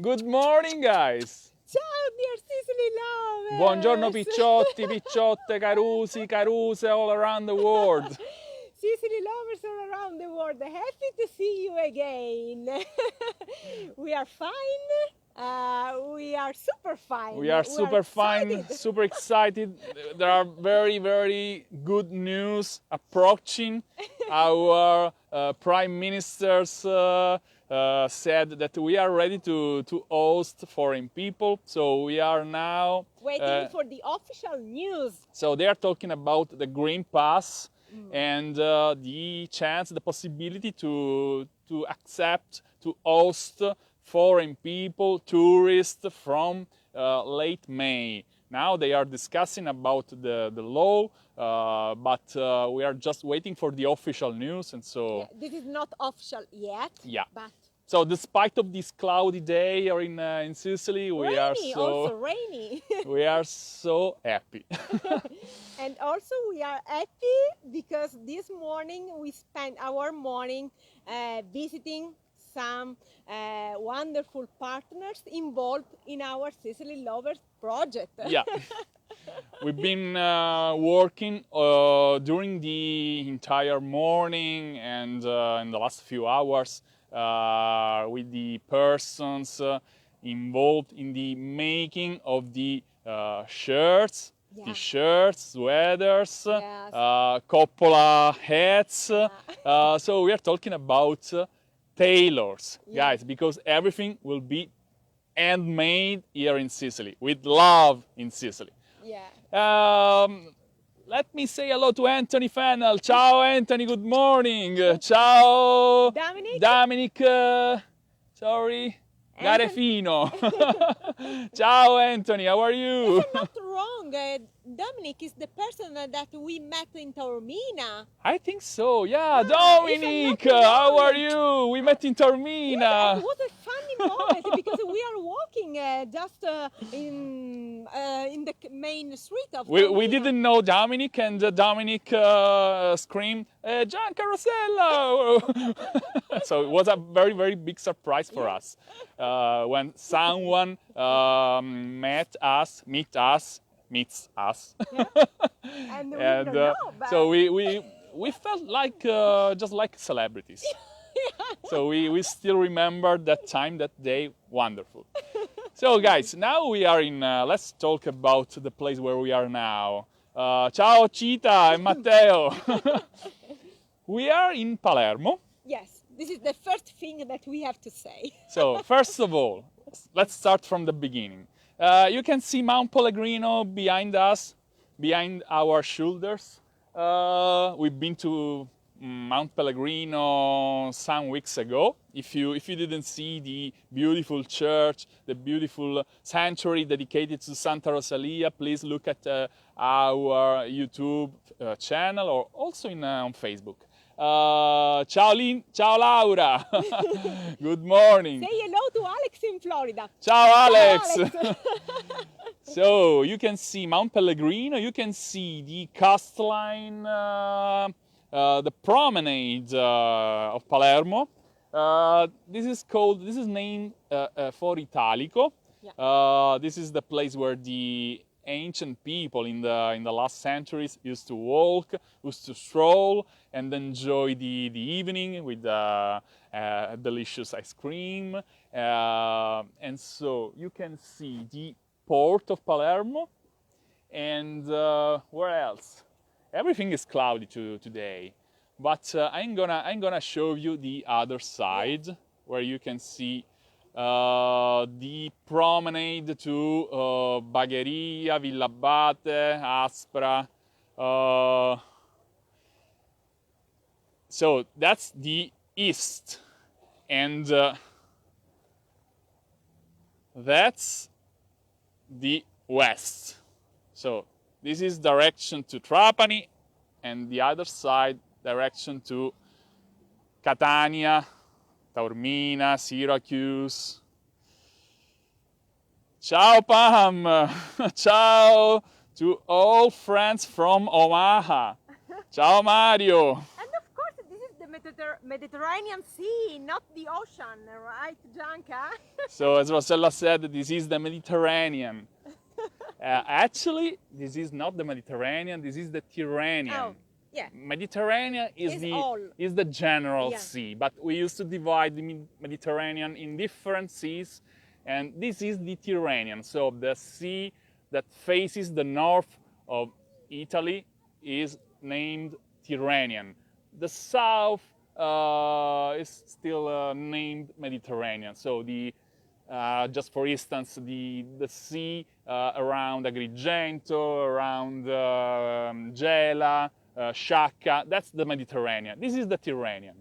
Good morning, guys. Ciao, dear Sicily lovers! Buongiorno picciotti, picciotte, carusi, caruse all around the world. Sicily lovers all around the world, happy to see you again. We are fine. We are super fine. We are super fine, excited. super excited. There are very, very good news approaching. Our prime ministers said that we are ready to host foreign people. So we are now Waiting for the official news. So they are talking about the Green Pass and the chance, the possibility to accept, to host foreign people, tourists from late May. Now they are discussing about the law, but we are just waiting for the official news, and so Yeah, this is not official yet. Yeah. But so despite of this cloudy day here in Sicily, we are rainy, so also rainy. we are so happy. And also we are happy because this morning we spent our morning visiting some wonderful partners involved in our Sicily Lovers project. Yeah. We've been working during the entire morning and in the last few hours with the persons involved in the making of the shirts, Yeah. t-shirts, sweaters, Yes. Coppola hats. Yeah. So we are talking about tailors, Yeah. guys, because everything will be handmade here in Sicily, with love in Sicily. Yeah. Let me say hello to Anthony Fennell. Ciao Anthony, good morning. Ciao Dominic? Dominic, sorry, Anthony? Garefino. Ciao Anthony, how are you? If I'm not wrong, Dominic is the person that we met in Taormina. I think so, yeah. if I'm Dominic, not how wrong. are you? We met in Taormina. It was a funny moment because we are walking just in the main street of We Taormina. didn't know Dominic, and Dominic screamed, Gian Carosello! So it was a very, very big surprise for us when someone meets us. Yeah. And we And don't know, but so we felt like just like celebrities. So we still remember that time, that day, wonderful. So guys, now we are in, let's talk about the place where we are now. Ciao Cita and Matteo. We are in Palermo. yes, this is the first thing that we have to say. So first of all, let's start from the beginning. You can see Mount Pellegrino behind us, behind our shoulders. We've been to Mount Pellegrino some weeks ago. If you didn't see the beautiful church, the beautiful sanctuary dedicated to Santa Rosalia, please look at our YouTube channel or also on Facebook. Ciao Laura. Good morning. Say hello to Alex in Florida. Ciao Alex. Alex. So you can see Mount Pellegrino, you can see the coastline, the Promenade of Palermo. This is named for Italico. Yeah. This is the place where the ancient people in the last centuries used to walk, used to stroll and enjoy the evening with delicious ice cream. And so you can see the port of Palermo, and where else? Everything is cloudy today, but I'm gonna show you the other side where you can see the promenade to Bagheria, Villabate, Aspra. So that's the east, and that's the west. So this is direction to Trapani, and the other side direction to Catania, Taormina, Syracuse. Ciao Pam! Ciao to all friends from Omaha. Ciao Mario! And of course, this is the Mediterranean Sea, not the ocean, right, Gianca? So as Rossella said, this is the Mediterranean. Actually, this is not the Mediterranean, this is the Tyrrhenian. Oh, yeah. Mediterranean is the general Yeah. sea, but we used to divide the Mediterranean in different seas, and this is the Tyrrhenian. So the sea that faces the north of Italy is named Tyrrhenian. The south is still named Mediterranean. So just for instance, the sea around Agrigento, around Gela, Sciacca, that's the Mediterranean. This is the Tyrrhenian.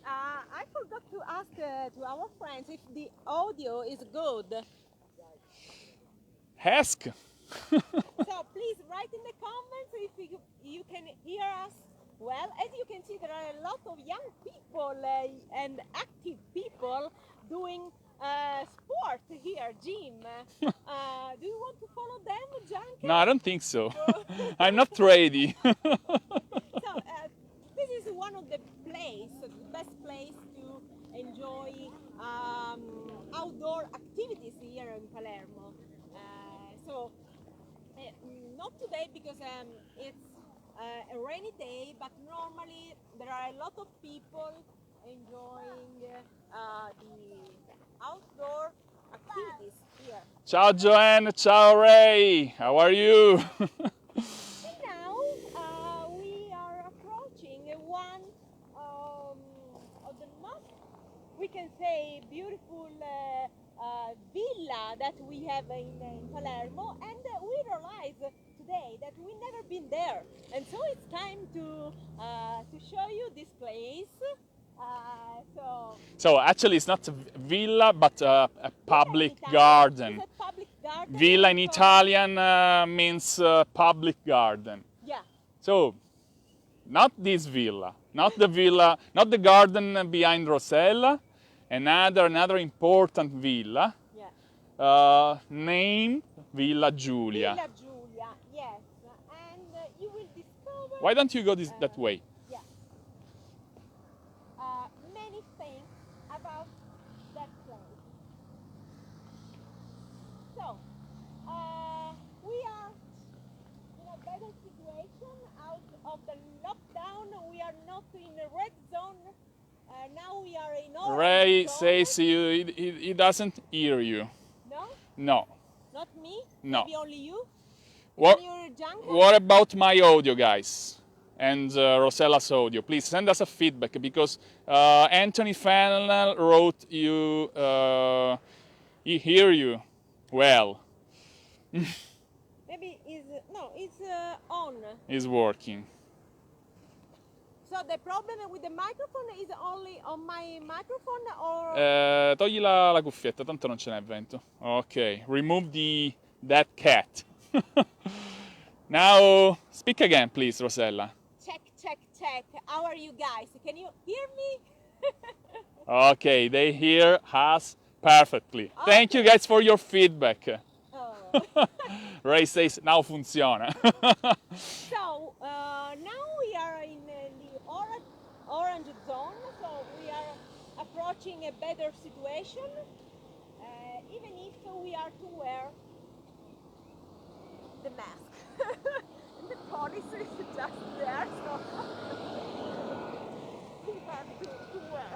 I forgot to ask to our friends if the audio is good. Ask. So please write in the comments if you can hear us well. As you can see, there are a lot of young people and active people doing sport here, gym. Do you want to follow them, Gianca? No, I don't think so. I'm not ready. So this is one of the best place to enjoy outdoor activities here in Palermo. Not today because it's a rainy day, but normally there are a lot of people enjoying the outdoor activities here. Ciao Joanne, ciao Ray, how are you? And now we are approaching one of the most, we can say, beautiful villa that we have in Palermo, and we realized today that we never been there, and so it's time to show you this place. So actually it's not a villa but a public garden. It's a public garden. Villa in Italian means public garden. Yeah. So not this villa, not the garden behind Rosella, another important villa, named Villa Giulia. Villa Giulia, yes, and you will discover. Why don't you go that way? Yeah. Many things about that place. So we are in a better situation out of the lockdown. We are not in a red zone. Now we are in orange Ray zone. says he doesn't hear you. No? No. Not me? No. Maybe only you? What, Your jungle? what about my audio, guys? And Rosella's audio? Please send us a feedback because Anthony Fennell wrote you, he hear you well. Maybe it's on. He's working. So the problem with the microphone is only on my microphone or? Togli la cuffietta, tanto non ce n'è vento. Ok, remove that cat. Now, speak again, please, Rosella. Check. How are you guys? Can you hear me? Okay, they hear us perfectly. Okay. Thank you guys for your feedback. Oh. Ray says, now funziona. So, now we are in the orange zone, so we are approaching a better situation, even if we are to wear the mask. The police is just there, so we have to wear.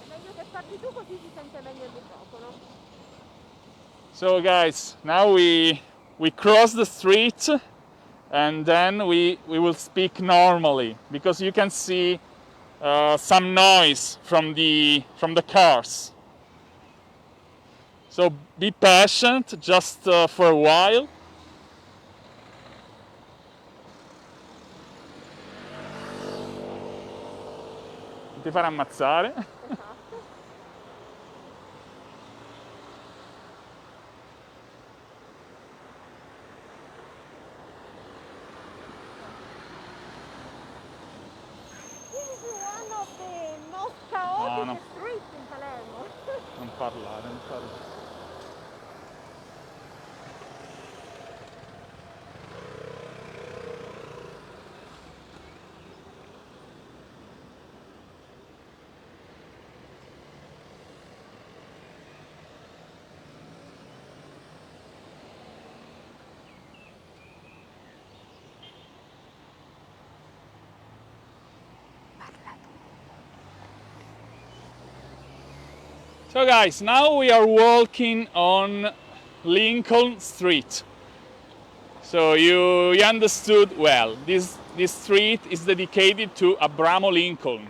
È meglio che parli tu così si sente meglio il microfono. So guys, now we cross the street and then we will speak normally because you can see some noise from the cars. So be patient just for a while. Non ti fare ammazzare. No. Streets in Palermo. Non parlare. So guys, now we are walking on Lincoln Street. So you understood well. This street is dedicated to Abraham Lincoln.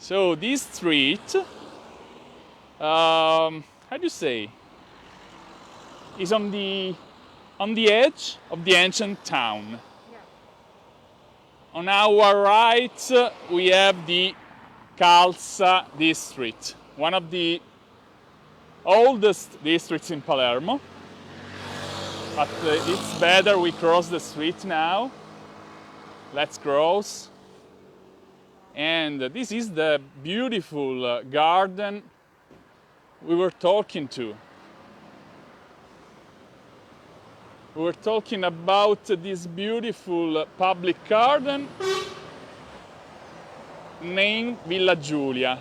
So this street, how do you say, is on the edge of the ancient town. Yeah. On our right, we have the Calza district, one of the oldest districts in Palermo. But it's better we cross the street now. Let's cross. And this is the beautiful garden we were talking to. We were talking about this beautiful public garden named Villa Giulia.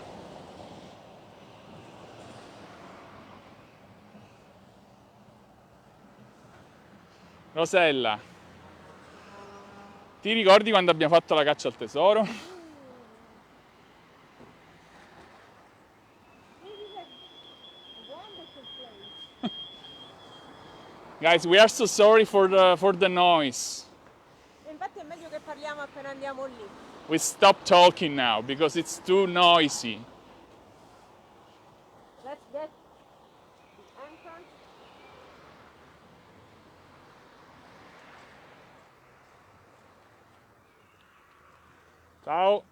Rosella, ti ricordi quando abbiamo fatto la caccia al tesoro? Guys, we are so sorry for the noise. Infatti è meglio che parliamo appena andiamo lì. We stop talking now because it's too noisy. Let's get the entrance. Ciao. Oh,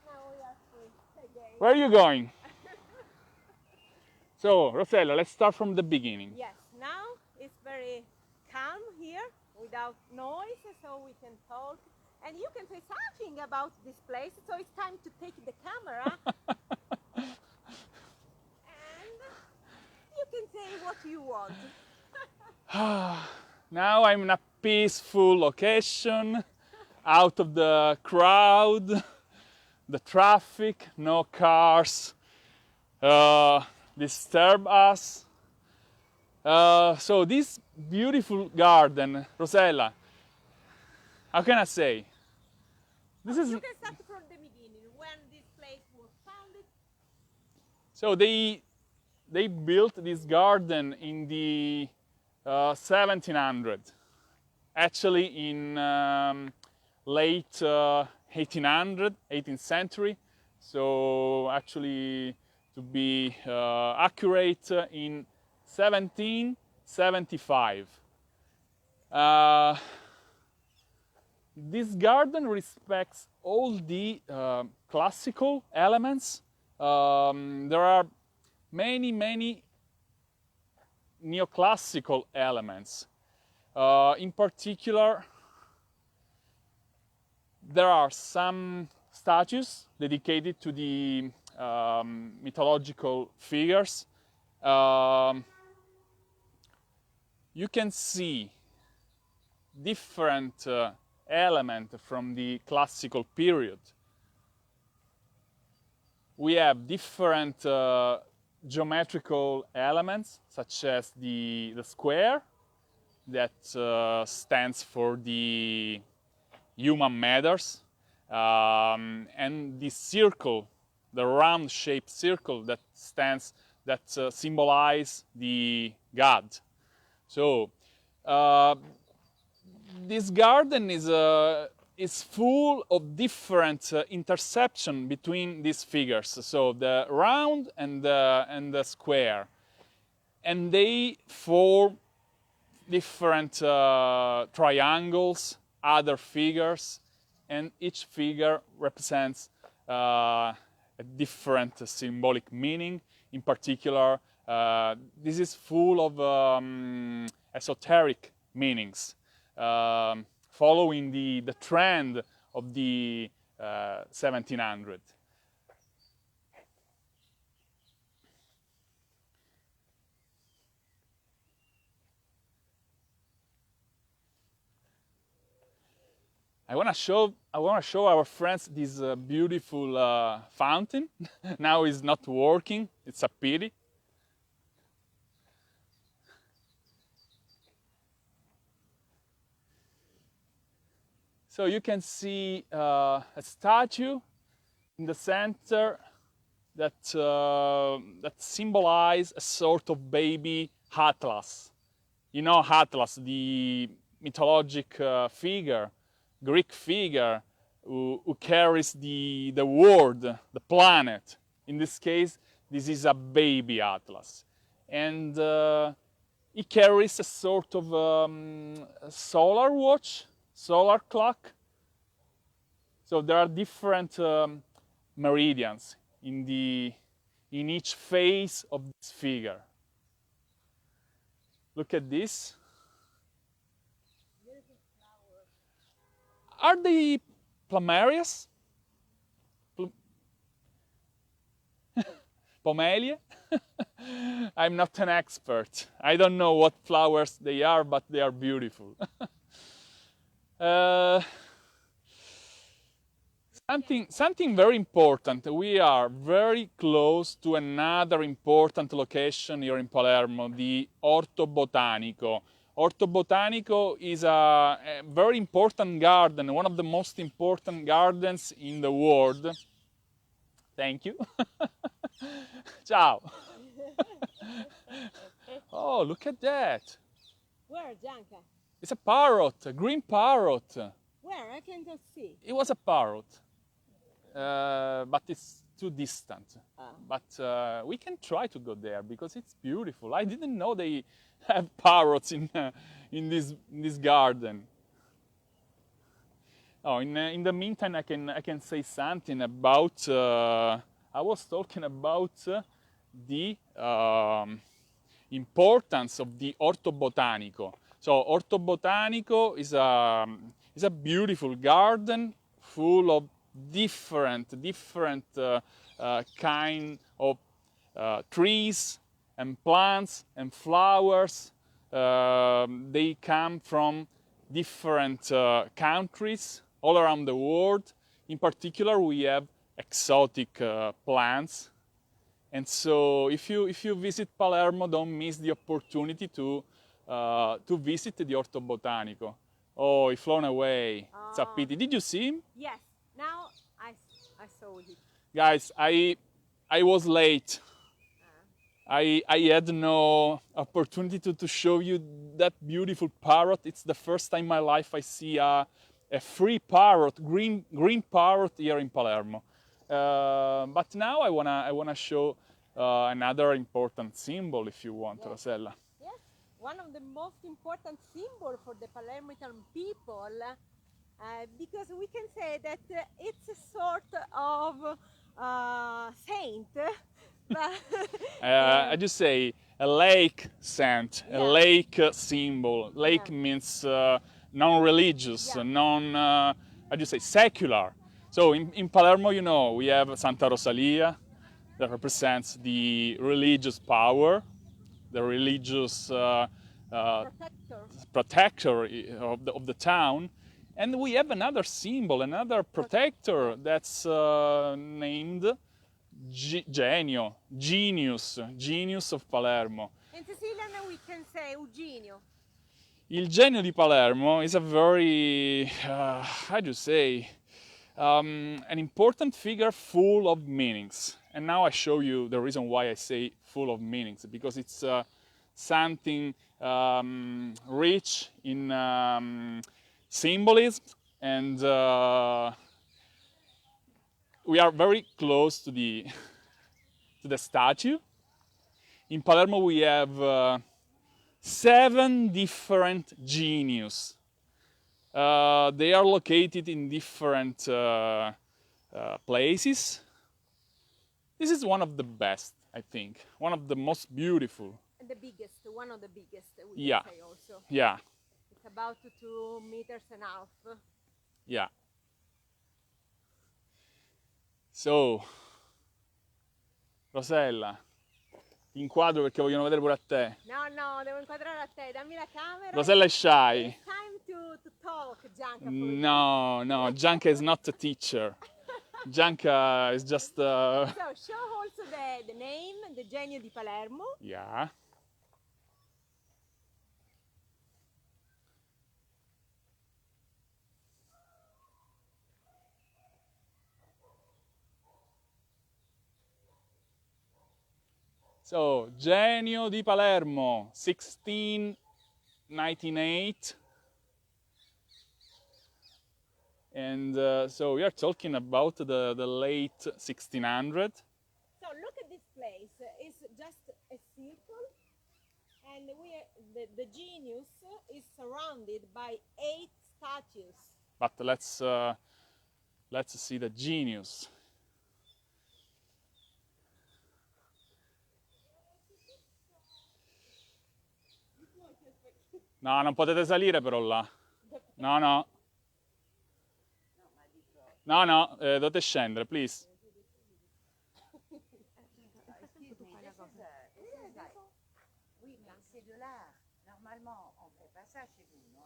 now we are free again. Where are you going? So, Rosella, let's start from the beginning. Yes, now it's very calm here without noise, so we can talk. And you can say something about this place, so it's time to take the camera. And you can say what you want. Now I'm in a peaceful location, out of the crowd, the traffic, no cars disturb us. So this beautiful garden, Rosella, how can I say? This is. You can start from the beginning, when this place was founded. So they built this garden in the 1700, actually in late 18th century. So actually, to be accurate, in 1775. This garden respects all the classical elements. There are many neoclassical elements. In particular, there are some statues dedicated to the mythological figures. You can see different elements from the classical period. We have different geometrical elements, such as the square that stands for the human matters, and the circle, the round-shaped circle that symbolize the god. So this garden is full of different intersection between these figures. So the round and the square, and they form different triangles, other figures, and each figure represents a different symbolic meaning. In particular, this is full of esoteric meanings, following the trend of the 1700. I want to show our friends this beautiful fountain. Now it's not working. It's a pity. So you can see a statue in the center that that symbolize a sort of baby Atlas. You know Atlas, the mythologic figure, Greek figure who carries the world, the planet. In this case, this is a baby Atlas. And he carries a sort of solar watch, solar clock. So there are different meridians in each face of this figure. Look at this. Are they plumerias? Pomelia? I'm not an expert. I don't know what flowers they are, but they are beautiful. Something very important. We are very close to another important location here in Palermo, the Orto Botanico. Orto Botanico is a very important garden, one of the most important gardens in the world. Thank you. Ciao. Oh, look at that. Where, Gianca? It's a parrot, a green parrot. Where? I can't see. It was a parrot, but it's too distant. But we can try to go there because it's beautiful. I didn't know they have parrots in this garden. Oh, in the meantime, I can say something about. I was talking about the importance of the Orto Botanico. So Orto Botanico is a beautiful garden full of different kind of trees and plants and flowers. They come from different countries all around the world. In particular, we have exotic plants. And so if you visit Palermo, don't miss the opportunity to visit the Orto Botanico. Oh, he flown away. It's a pity. Did you see him? Yes. Now I saw it. Guys, I was late. I had no opportunity to show you that beautiful parrot. It's the first time in my life I see a free parrot, green parrot here in Palermo. But now I wanna show another important symbol, if you want, yes. Rosella. Yes, one of the most important symbols for the Palermitan people, because we can say that it's a sort of saint. I just say a lake saint, yeah. A lake symbol. Lake, yeah. Means non-religious, yeah. I just say secular. So in Palermo, you know, we have Santa Rosalia that represents the religious power, the religious protector of the town. And we have another symbol, another protector that's named Genio, Genius of Palermo. In Sicilian we can say Eugenio. Il Genio di Palermo is a very, how do you say, an important figure full of meanings. And now I show you the reason why I say full of meanings, because it's something rich in symbolism, and we are very close to the statue. In Palermo we have 7 different genius. They are located in different places. This is one of the best, I think. One of the most beautiful. And the biggest, one of the biggest, we yeah. can say also. Yeah. It's about 2 meters and a half. Yeah. So, Rosella, ti inquadro perché vogliono vedere pure a te. No, devo inquadrare a te, dammi la camera. Rosella è shy. It's time to talk, Gianca. No, Gianca is not a teacher. Gianca is just... So, show also the name, the Genio di Palermo. Yeah. So, Genio di Palermo, 1698. And so we are talking about the late 1600. So look at this place. It's just a circle, and the genius is surrounded by 8 statues. But let's see the genius. No, non potete salire però là. No, no. No, no, dovete scendere, please. Oui, mais c'est de l'art. Normalement, on ne fait pas ça chez vous, non?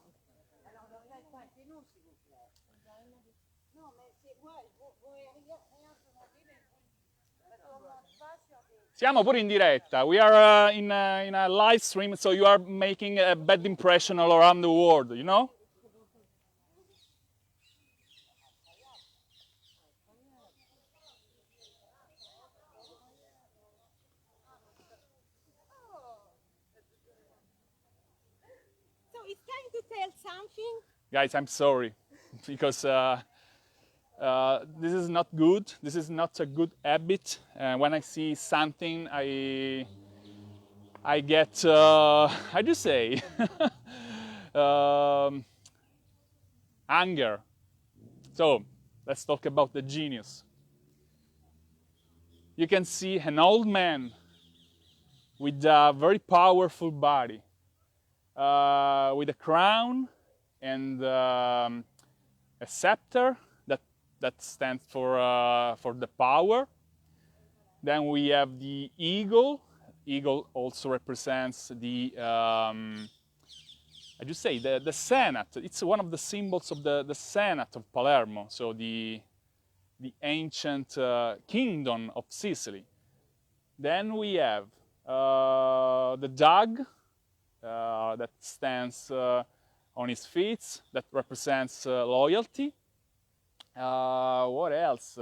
Alors, le reste, pointez-nous, s'il vous plaît. Non, mais c'est... Ouais, vous rien demander, mais... Parce qu'on ne monte pas sur des... Siamo pure in diretta. We are in a live stream, so you are making a bad impression all around the world, you know? So it's time to tell something. Guys, I'm sorry, because this is not good. This is not a good habit. When I see something, I get, how do you say, anger. So let's talk about the genius. You can see an old man with a very powerful body, with a crown and a scepter that stands for the power. Then we have the eagle. Eagle also represents the I just say the Senate. It's one of the symbols of the Senate of Palermo. So the ancient kingdom of Sicily. Then we have the dog that stands on his feet, that represents loyalty. What else?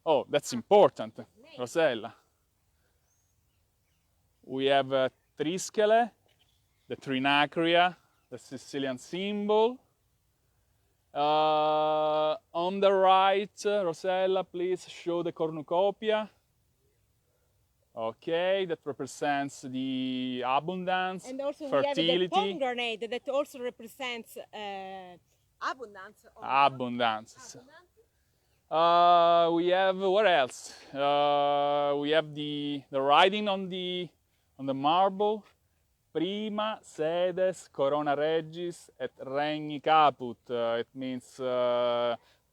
Oh, that's important, Rosella. We have Triskele, the Trinacria, the Sicilian symbol. On the right, Rosella, please show the cornucopia. Okay, that represents the abundance, And also fertility. we have the pomegranate that also represents abundance. Abundance. We have, what else? We have the writing on the marble. Prima sedes corona regis et regni caput. It means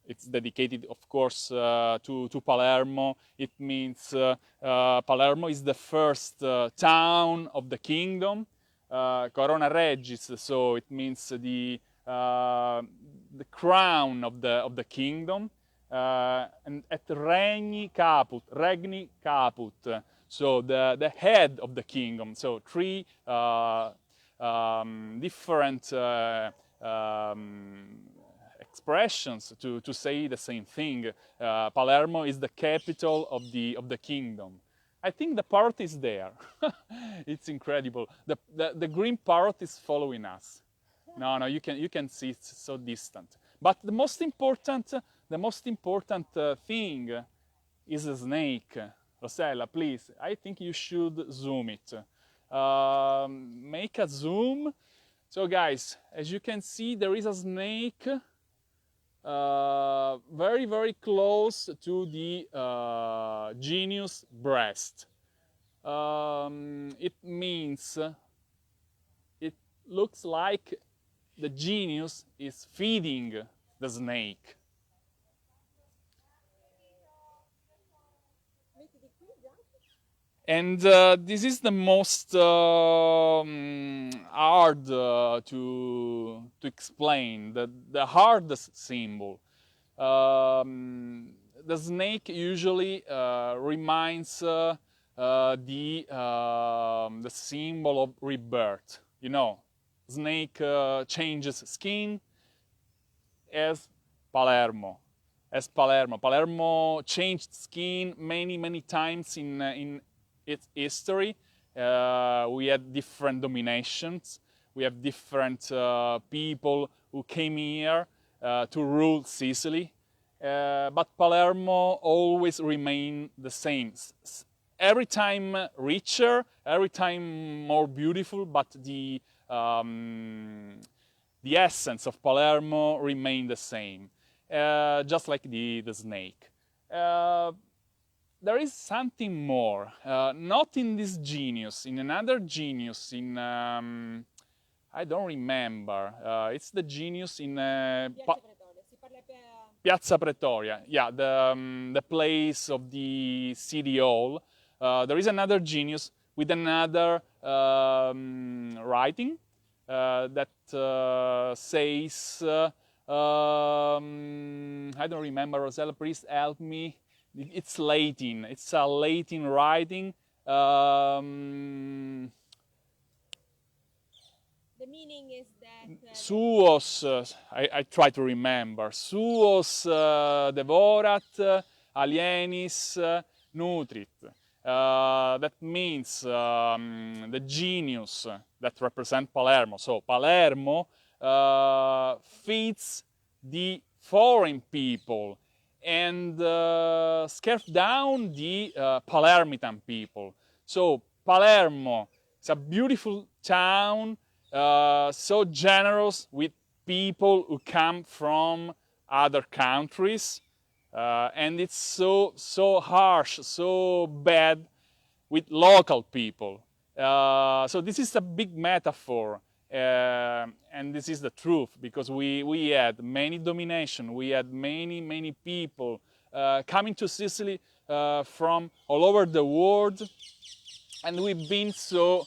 it's dedicated, of course, to Palermo. It means Palermo is the first town of the kingdom. Corona regis, so it means the crown of the kingdom. And et regni caput, so the head of the kingdom. So three different expressions to say the same thing. Palermo is the capital of the kingdom. I think the parrot is there. It's incredible. The green parrot is following us. No, you can see it's so distant. But the most important thing is a snake. Rosella, please, I think you should zoom it. Make a zoom. So guys, as you can see, there is a snake very, very close to the genius breast. It means, it looks like the genius is feeding the snake. And this is the most hard to explain, the hardest symbol. The snake usually reminds the symbol of rebirth. You know, snake changes skin as Palermo. Palermo changed skin many times in its history. We had different dominations. We have different people who came here to rule Sicily. But Palermo always remained the same. Every time richer, every time more beautiful, but the essence of Palermo remained the same, just like the snake. There is something more, not in this genius, in another genius, in, I don't remember, it's the genius in Piazza Pretoria, yeah, the place of the city hall. There is another genius with another writing that says, I don't remember, Rosella, please help me. It's Latin. It's a Latin writing. The meaning is that Suos, I try to remember. Suos devorat, alienis nutrit. That means the genius that represents Palermo. So Palermo feeds the foreign people and scarf down the Palermitan people. So Palermo is a beautiful town, so generous with people who come from other countries, and it's so harsh, so bad with local people. So this is a big metaphor, and this is the truth, because we had many domination, we had many people coming to Sicily from all over the world, and we've been so...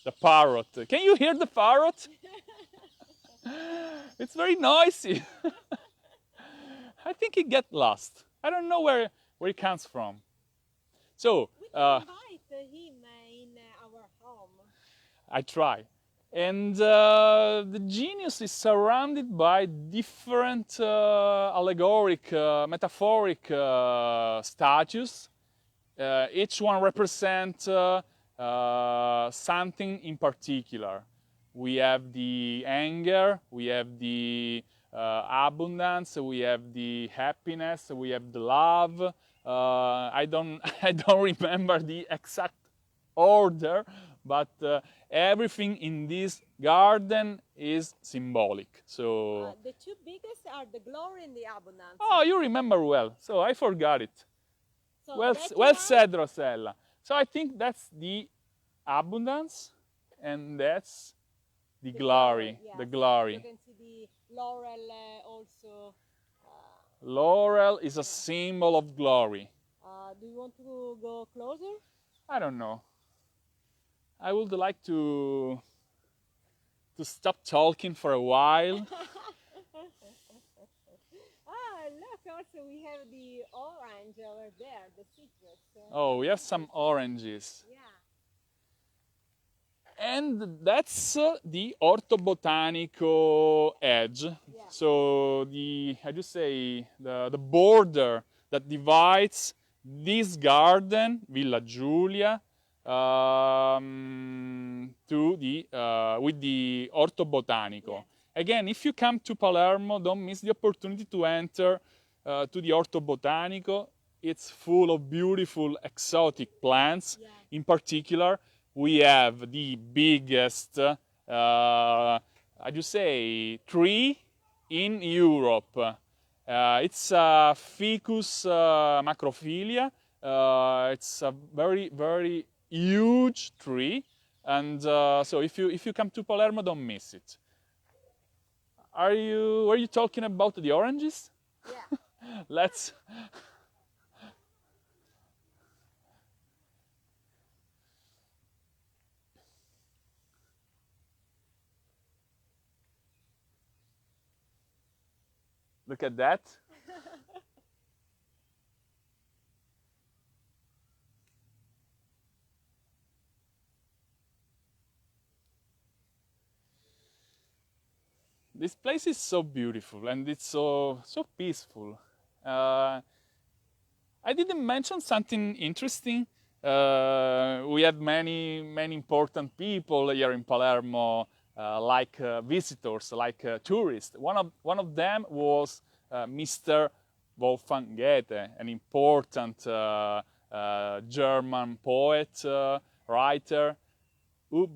The parrot. Can you hear the parrot? It's very noisy. I think he get lost. I don't know where he comes from. So we can invite him in our home. I try. And the genius is surrounded by different allegoric, metaphoric statues. Each one represents something in particular. We have the anger, we have the abundance, we have the happiness, we have the love. I don't remember the exact order, but everything in this garden is symbolic. So the two biggest are the glory and the abundance. oh, you remember well. So I forgot it. So Well said, Rosella. So I think that's the abundance, and that's the glory. Yes. The glory. You can see the laurel also. Laurel is a symbol of glory. Do you want to go closer? I don't know. I would like to stop talking for a while. Look, also we have the orange over there, the citrus. Oh, we have some oranges. Yeah. And that's the Orto Botanico edge. Yeah. So how do you say, the border that divides this garden, Villa Giulia, with the Orto Botanico. Yeah. Again, if you come to Palermo, don't miss the opportunity to enter to the Orto Botanico. It's full of beautiful exotic plants. Yeah. In particular, we have the biggest, how do you say, tree in Europe. It's Ficus macrophylla. It's a very huge tree, and so if you come to Palermo, don't miss it. Were you talking about the oranges? Yeah. Let's. Look at that. This place is so beautiful, and it's so peaceful. I didn't mention something interesting. we had many important people here in Palermo, like visitors, like tourists. One of them was Mr. Wolfgang Goethe, an important German poet, writer, who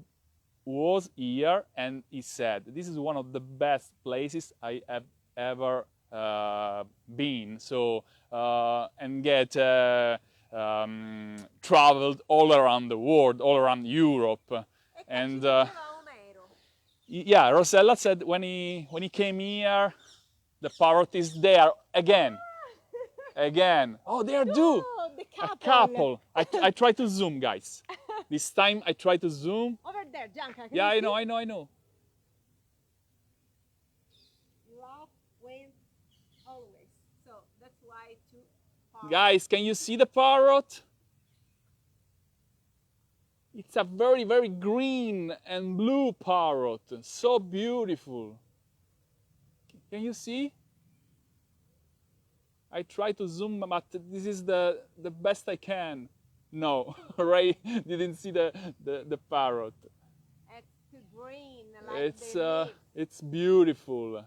was here, and he said, "This is one of the best places I have ever been." So, and Goethe traveled all around the world, all around Europe, and yeah, Rosella said when he came here, the parrot is there again. Again. Oh, there do. The A couple. I try to zoom, guys. This time I try to zoom. Over there, Gianca. Yeah, I know. Love wins always. So that's why two parrots. Guys, can you see the parrot? It's a very green and blue parrot. So beautiful. Can you see? I try to zoom, but this is the best I can. No, Ray didn't see the parrot. It's too green, like It's beautiful.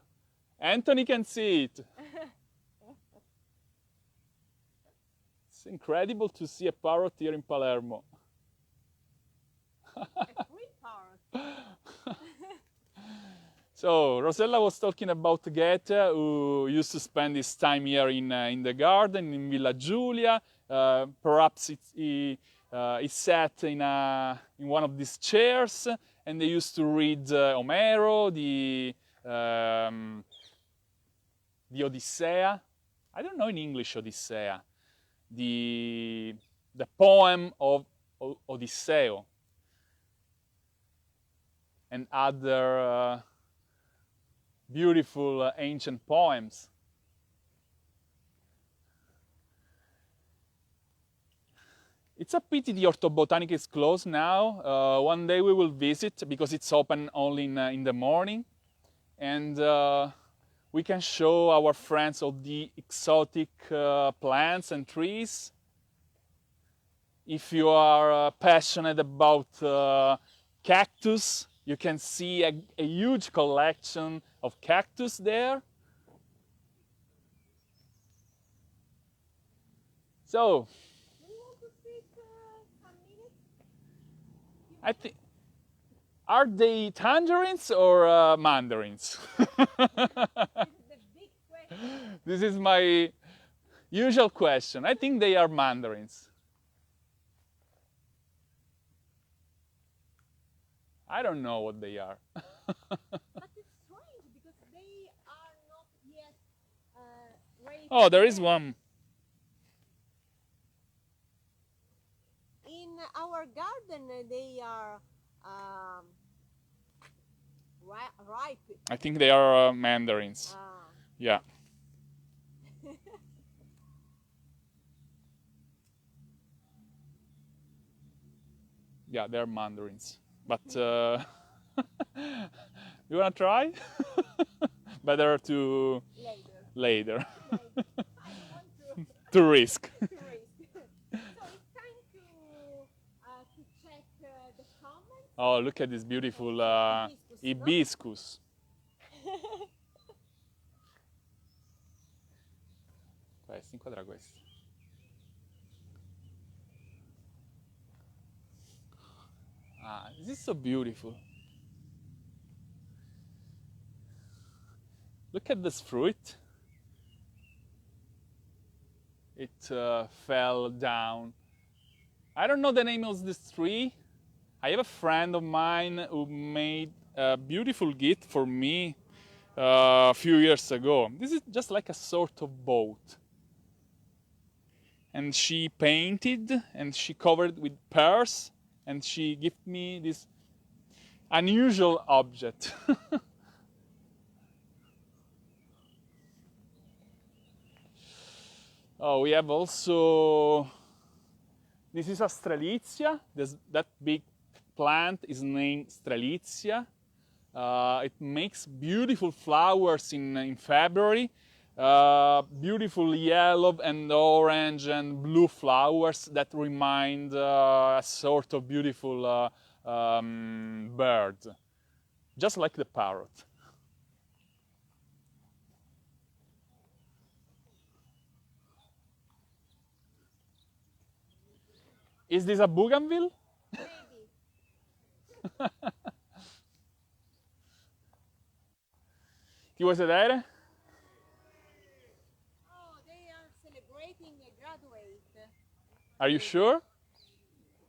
Anthony can see it. It's incredible to see a parrot here in Palermo. a green parrot. So Rosella was talking about Goethe, who used to spend his time here in the garden in Villa Giulia. Perhaps he sat in one of these chairs, and they used to read Homero, the Odyssea. I don't know in English Odyssea. The poem of Odisseo, and other beautiful ancient poems. It's a pity the Orto Botanico is closed now. One day we will visit because it's open only in the morning, and we can show our friends all the exotic plants and trees. If you are passionate about cactus, you can see a huge collection of cactus there. So, Do you want to sit some minutes? I think, are they tangerines or mandarins? This is the big question. This is my usual question. I think they are mandarins. I don't know what they are. But it's strange because they are not yet ready. Oh, there to is eat. one. In our garden, they are ripe. I think they are mandarins. Ah. Yeah. Yeah, they're mandarins. But you wanna try? Better to later. I want To risk. to raise. So it's time to check the comments. Oh, look at this beautiful hibiscus. Questo, inquadra questo. Ah, this is so beautiful. Look at this fruit. It fell down. I don't know the name of this tree. I have a friend of mine who made a beautiful gift for me a few years ago. This is just like a sort of boat. And she painted and she covered with pears, and she gave me this unusual object. Oh, we have also, this is a strelitzia. That big plant is named strelitzia. It makes beautiful flowers in February. Beautiful yellow and orange and blue flowers that remind a sort of beautiful bird, just like the parrot. Is this a bougainville? Maybe. Ti vuoi sedere? Oh, they are celebrating a graduate. Are you sure?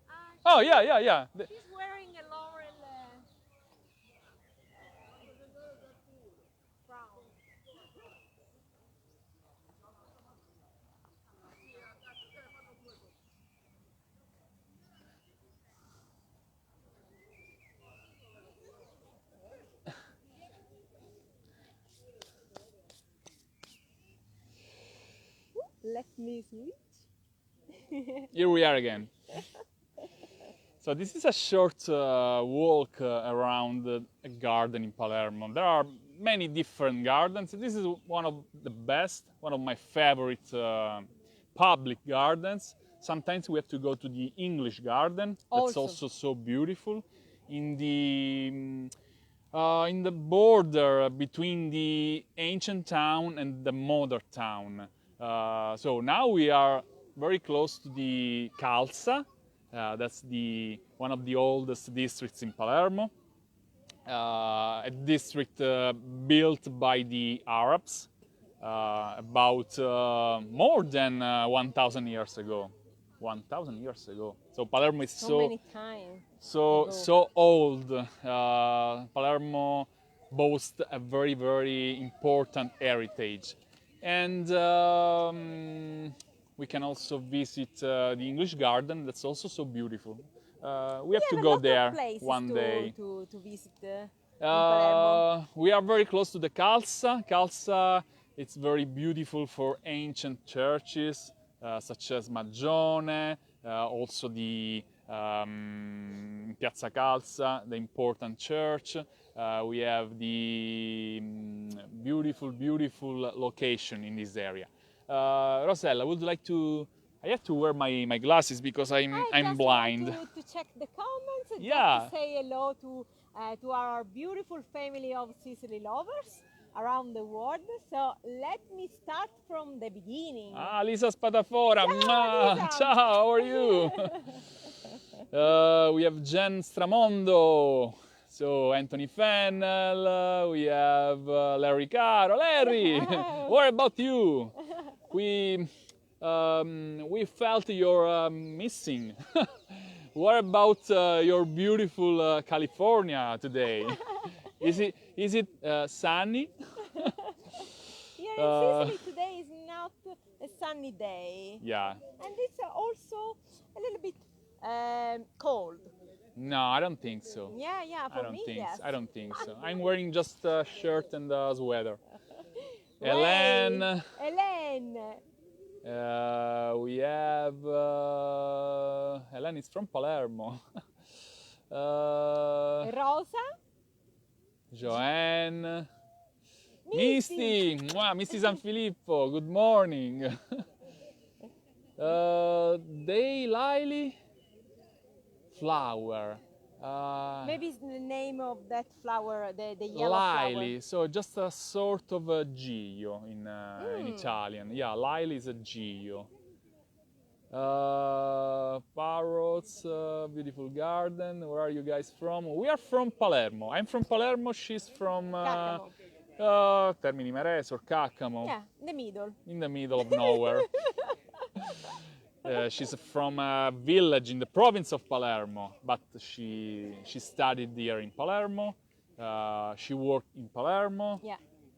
Ah, Oh, yeah. she's wearing a laurel crown. Let me switch. Here we are again. So this is a short walk around a garden in Palermo. There are many different gardens. This is one of the best, one of my favorite public gardens. Sometimes we have to go to the English garden. That's also so beautiful. In the border between the ancient town and the modern town. So now we are very close to the Calza. That's one of the oldest districts in Palermo. A district built by the Arabs about more than 1,000 years ago. 1,000 years ago. So Palermo is So many times. so old. Palermo boasts a very, very important heritage. And we can also visit the English garden. That's also so beautiful. We have to go there one day. To visit in Palermo. We are very close to the Calza. Calza, it's very beautiful for ancient churches, such as Magione, also the Piazza Calza, the important church. We have the beautiful location in this area. Rosella, would you like to? I have to wear my glasses because I'm just blind. Want to check the comments. And Yeah. just to say hello to our beautiful family of Sicily lovers around the world. So let me start from the beginning. Ah, Lisa Spadafora. Ciao, Lisa. Ciao, how are you? We have Jen Stramondo. So Anthony Fennel, we have Larry Caro. Larry, what about you? We felt you're missing. What about your beautiful California today? Is it sunny? Here in Sicily today is not a sunny day. Yeah. And it's also a little bit cold. No, I don't think so. Yeah, for me, yes. I don't think so. I'm wearing just a shirt and a sweater. Wait, Hélène. We have Hélène is from Palermo. Rosa. Joanne. Misty. Misty San Filippo. Good morning. Daylily. Flower. Maybe it's the name of that flower, the yellow Lily, so just a sort of a gio in Italian. Yeah, Lily is a gio. Parrots, beautiful garden. Where are you guys from? We are from Palermo. I'm from Palermo. She's from Termini Imerese or Caccamo. Yeah, the middle. In the middle of nowhere. She's from a village in the province of Palermo, but she studied here in Palermo. She worked in Palermo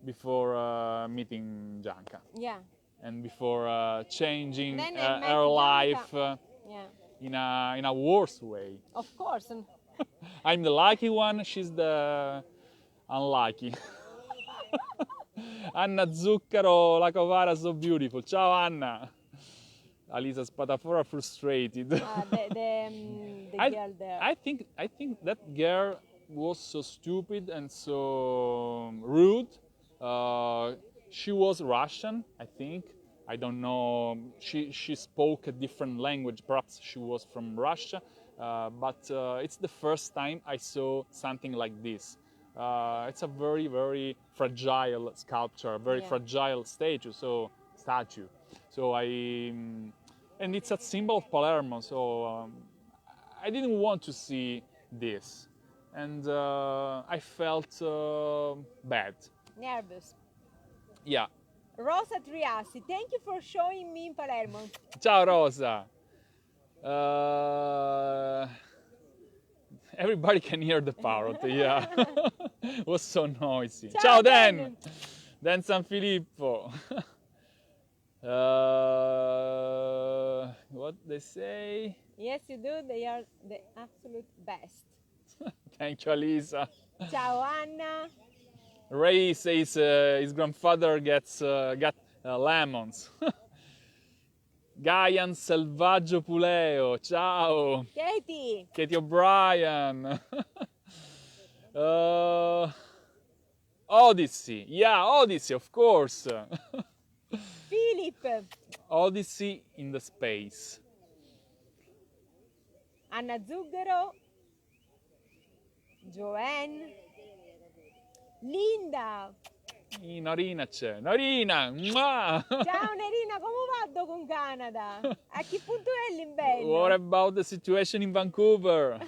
before meeting Gianca. Yeah. And before changing Then her life in a worse way. Of course. I'm the lucky one, she's the unlucky. Anna Zuccaro, La Covara, so beautiful. Ciao Anna. Alisa Spadafora frustrated. The girl there. I think that girl was so stupid and so rude. She was Russian, I think. I don't know. She spoke a different language. Perhaps she was from Russia. But it's the first time I saw something like this. It's a very, very fragile sculpture, very fragile statue. So and it's a symbol of Palermo. So I didn't want to see this, and I felt bad. Nervous. Yeah. Rosa Triassi, thank you for showing me in Palermo. Ciao Rosa. Everybody can hear the parrot, yeah. It was so noisy. Ciao Dan! Dan San Filippo. What they say? Yes, you do. They are the absolute best. Thank you, Alisa. Ciao Anna. Ray says his grandfather got lemons. Gaian Selvaggio Puleo, ciao. Katie O'Brien. Odyssey, yeah, Odyssey, of course. Philip. Odyssey in the space. Anna Zucchero. Joanne. Linda. Norina c'è. Norina! Mua! Ciao Nerina, come va con Canada? A che punto è l'inverno? What about the situation in Vancouver?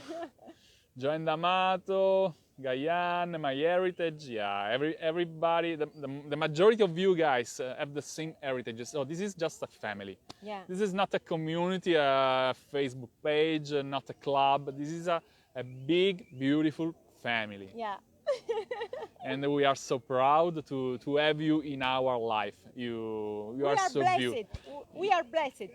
Joan D'Amato, Guyane, MyHeritage, yeah, everybody, the majority of you guys have the same heritage. So this is just a family. Yeah. This is not a community, a Facebook page, not a club. This is a big, beautiful family. Yeah. And we are so proud to have you in our life. You are so beautiful. We are blessed.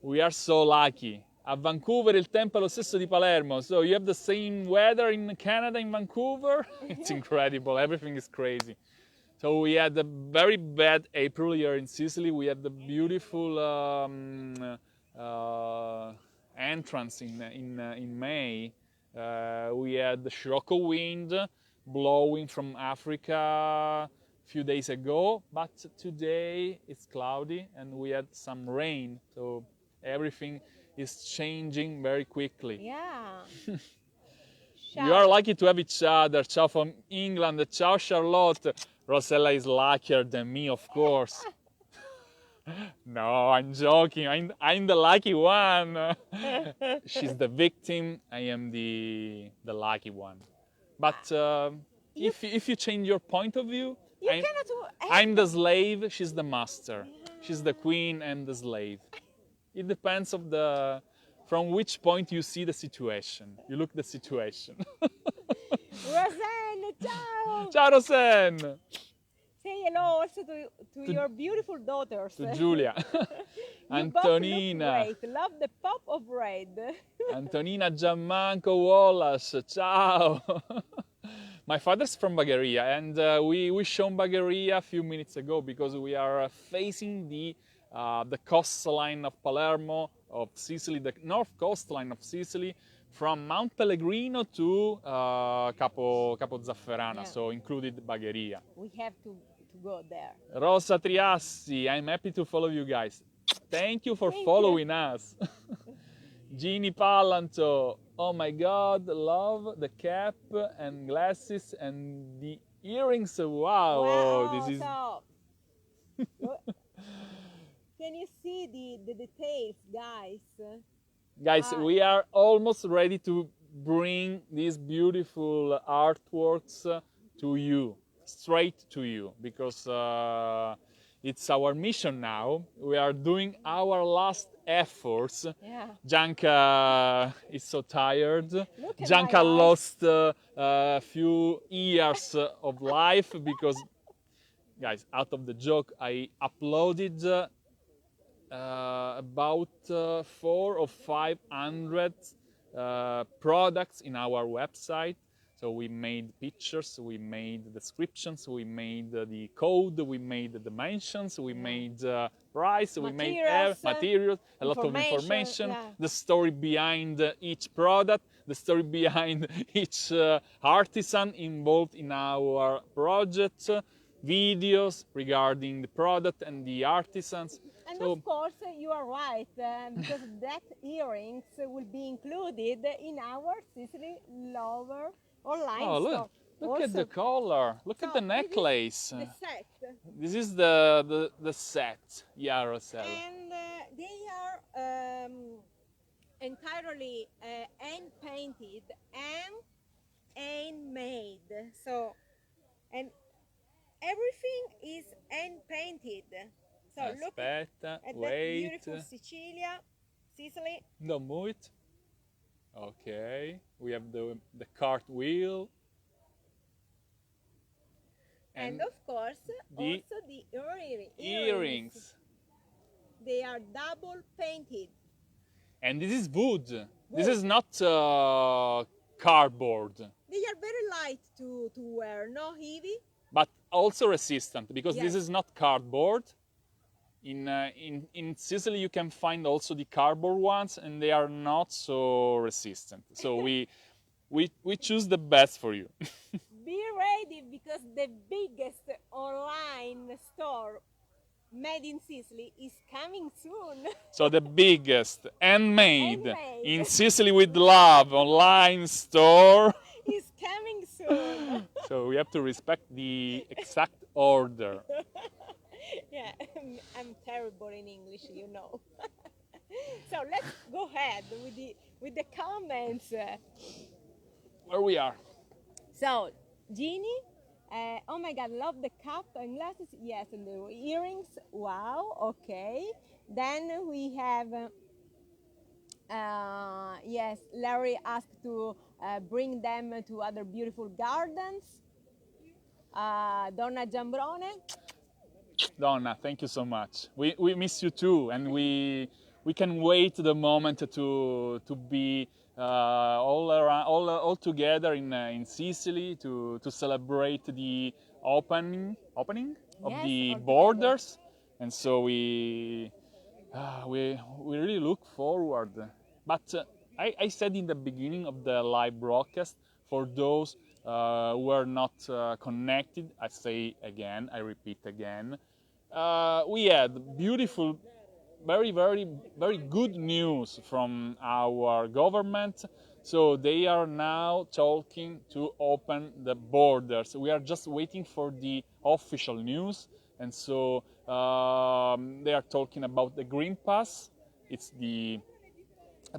We are so lucky. A Vancouver il tempo è lo stesso di Palermo. So you have the same weather in Canada, in Vancouver? It's incredible. Everything is crazy. So we had a very bad April here in Sicily. We had the beautiful entrance in May. We had the Scirocco wind blowing from Africa a few days ago, but today it's cloudy and we had some rain, so everything is changing very quickly. Yeah. You are lucky to have each other. Ciao from England. Ciao Charlotte. Rosella is luckier than me, of course. No, I'm joking. I'm the lucky one. She's the victim. I am the lucky one. But if you change your point of view, I'm the slave. She's the master. She's the queen and the slave. It depends from which point you see the situation. You look the situation. Roseanne, ciao. Ciao, Roseanne. Say hello also to your beautiful daughters. To Giulia. Antonina. Great. Love the pop of red. Antonina Giammanco Wallace. Ciao. My father's from Bagheria, and we shown Bagheria a few minutes ago because we are facing the coastline of Palermo, of Sicily, the north coastline of Sicily, from Mount Pellegrino to Capo Zafferana, yeah. So included Bagheria. We have to go there. Rosa Triassi, I'm happy to follow you guys. Thank you for following us. Jeannie Pallanto, oh my God, love the cap and glasses and the earrings. Wow, this is... Can you see the details, guys? Guys, we are almost ready to bring these beautiful artworks to you, straight to you, because it's our mission now. We are doing our last efforts. Yeah. Gianca is so tired. Gianca lost a few years of life because, guys, out of the joke, I uploaded about 400 or 500 products in our website. So we made pictures, we made descriptions, we made the code, we made the dimensions, we made price, we made materials, a lot of information, yeah. The story behind each product, the story behind each artisan involved in our project. videos regarding the product and the artisans. And So, of course, you are right, because that earrings will be included in our Sicily Lover online oh, store. look at Also, the color. Look at so the necklace. this is the set. This is the set, Yarosel. And they are entirely hand painted and handmade. So, and everything is hand painted. So look Aspetta, at that wait. beautiful Sicily. Don't move it. Okay, we have the cartwheel. And of course, the also the earrings. They are double painted. And this is wood. This is not cardboard, They are very light to wear, no heavy. but also resistant because Yes. this is not cardboard. In Sicily, you can find also the cardboard ones, and they are not so resistant. So we choose the best for you. Be ready because the biggest online store made in Sicily is coming soon. So the biggest handmade Handmade. in Sicily with love online store. Is coming soon. So we have to respect the exact order. Yeah, I'm terrible in English, you know. So let's go ahead with the comments. Where we are. So, Jeannie, oh my God, love the cup and glasses. Yes, and the earrings. Wow, okay. Then we have, yes, Larry asked to bring them to other beautiful gardens. Donna Giambrone. Donna, thank you so much. We miss you too, and we can wait the moment to be all around, all together in Sicily to celebrate the opening of Yes, the all borders, and so we really look forward. But I said in the beginning of the live broadcast, for those who are not connected, I say again, I repeat again, we had beautiful, very good news from our government. So they are now talking to open the borders. We are just waiting for the official news, and so they are talking about the Green Pass. It's the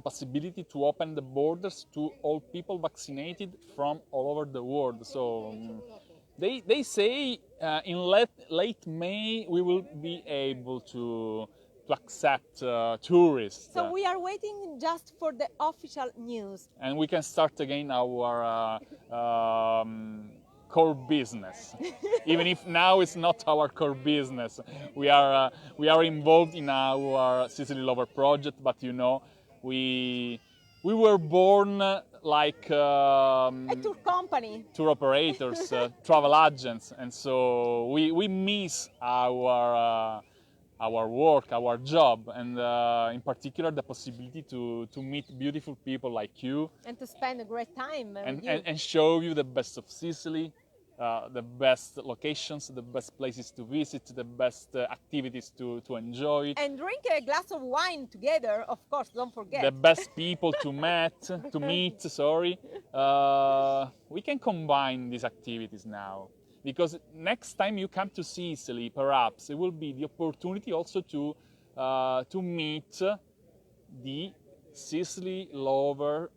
possibility to open the borders to all people vaccinated from all over the world. So they say in late May we will be able to accept tourists. So we are waiting just for the official news. And we can start again our core business. Even if now it's not our core business, we are involved in our Sicily Lover project. But you know, we were born like A tour company. tour operators, travel agents, and so we miss our work, our job, and in particular the possibility to meet beautiful people like you And to spend a great time with you. and show you the best of Sicily, the best locations, the best places to visit, the best activities to enjoy, And drink a glass of wine together, of course, don't forget. the best people to meet. Sorry, we can combine these activities now, because next time you come to Sicily, perhaps it will be the opportunity also to meet the Sicily Lover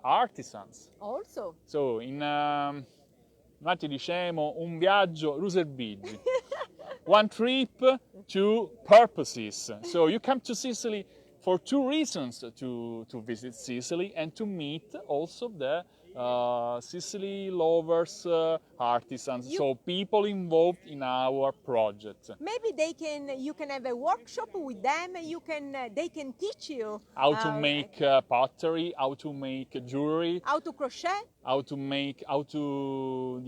artisans. Also. So noi ti diciamo un viaggio Ruserbigi. One trip, two purposes. So you come to Sicily for two reasons: to visit Sicily and to meet also the Sicily Lovers artisans. So people involved in our project. Maybe you can have a workshop with them. They can teach you How to make pottery, how to make jewelry, how to crochet. the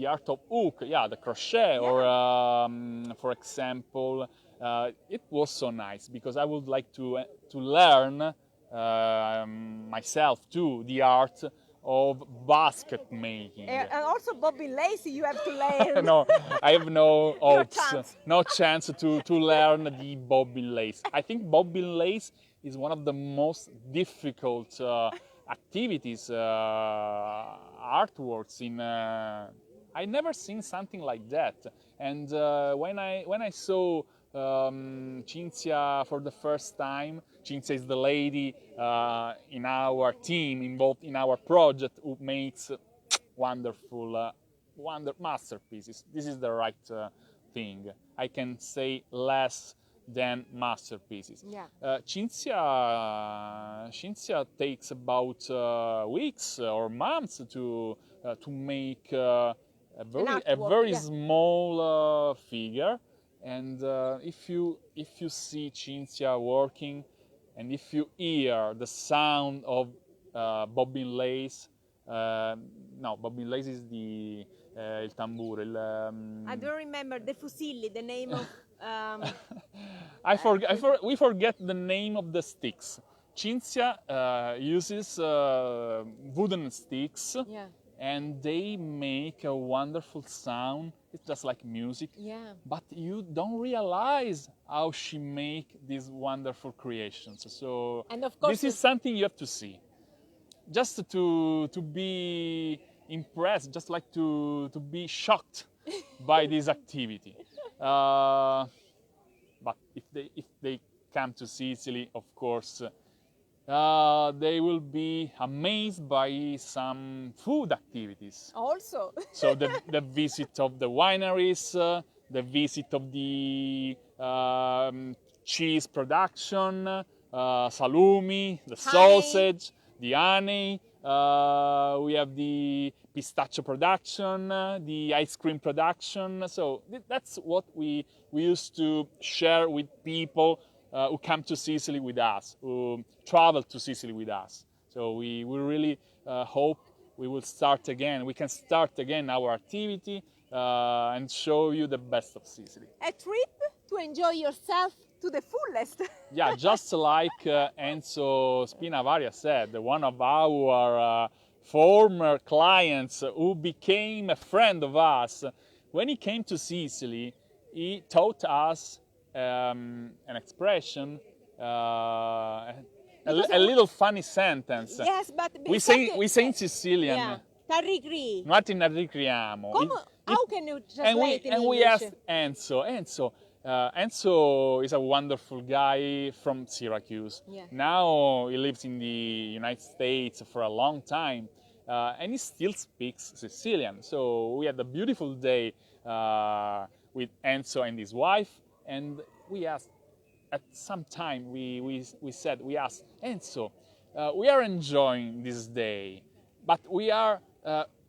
art of hook, the crochet, or for example, it was so nice because I would like to learn myself too the art of basket making. And also bobbin lace, you have to learn. No, I have no hopes, chance. no chance to learn the bobbin lace. I think bobbin lace is one of the most difficult activities, artworks in. I never seen something like that. And when I saw Cinzia for the first time, Cinzia is the lady in our team, involved in our project, who makes wonderful masterpieces. This is the right thing. I can say less than masterpieces. Yeah. Cinzia takes about weeks or months to make a very yeah. small figure. And if you see Cinzia working, and if you hear the sound of bobbin lace, no, bobbin lace is il tamburo. I don't remember the fusilli, the name of. We forget the name of the sticks. Cinzia uses wooden sticks, Yeah. and they make a wonderful sound. It's just like music. Yeah. But you don't realize how she make these wonderful creations. So And of course, this is something you have to see, just to be impressed, just like to be shocked by this activity. But if they come to Sicily, of course, they will be amazed by some food activities. also. So the visit of the wineries, the visit of the cheese production, salumi, the sausage, the honey. We have the pistachio production, the ice cream production. So that's what we used to share with people who come to Sicily with us, who travel to Sicily with us. So we really hope we will start again. We can start again our activity and show you the best of Sicily. A trip to enjoy yourself to the fullest. Yeah, just like Enzo Spinavaria said, one of our former clients who became a friend of us, when he came to Sicily, he taught us an expression, a little funny sentence. Yes, but We say in Sicilian, yeah. T'arricri. non ti arricchiamo. How can you translate in And we English? asked Enzo. Enzo is a wonderful guy from Syracuse. Yeah. Now he lives in the United States for a long time, and he still speaks Sicilian. So we had a beautiful day with Enzo and his wife, and we asked, at some time, we asked, Enzo, we are enjoying this day, but we are,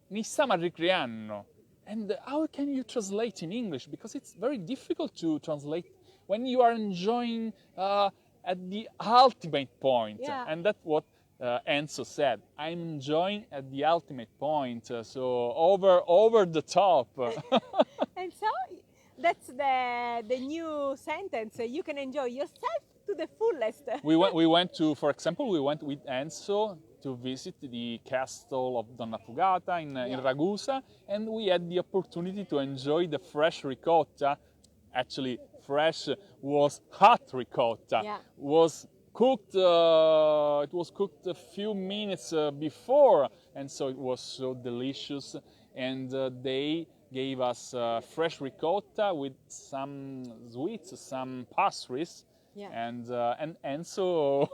mi stiamo ricreando. And how can you translate in English? Because it's very difficult to translate when you are enjoying at the ultimate point. Yeah. And that's what Enzo said. I'm enjoying at the ultimate point, so over the top. And so that's the new sentence. You can enjoy yourself to the fullest. we went to, for example, we went with Enzo to visit the castle of Donna Fugata in Ragusa, and we had the opportunity to enjoy the fresh ricotta. Actually, fresh was hot ricotta. Yeah. Was cooked. It was cooked a few minutes before, and so it was so delicious. And they gave us fresh ricotta with some sweets, some pastries. Yeah. And Enzo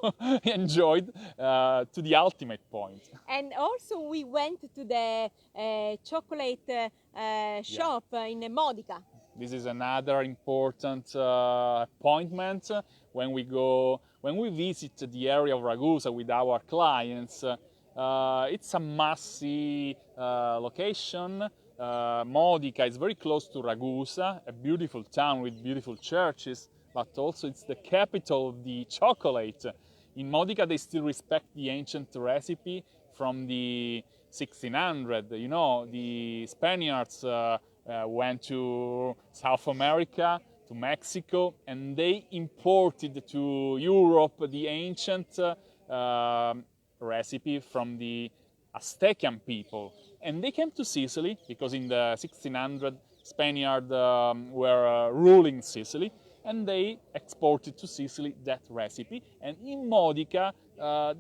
enjoyed to the ultimate point. And also we went to the chocolate shop in Modica. This is another important appointment when we visit the area of Ragusa with our clients. It's a must-see location. Modica is very close to Ragusa, a beautiful town with beautiful churches, but also it's the capital of the chocolate. In Modica, they still respect the ancient recipe from the 1600. You know, the Spaniards went to South America, to Mexico, and they imported to Europe the ancient recipe from the Aztecian people, and they came to Sicily because in the 1600 Spaniards were ruling Sicily, and they exported to Sicily that recipe. And in Modica,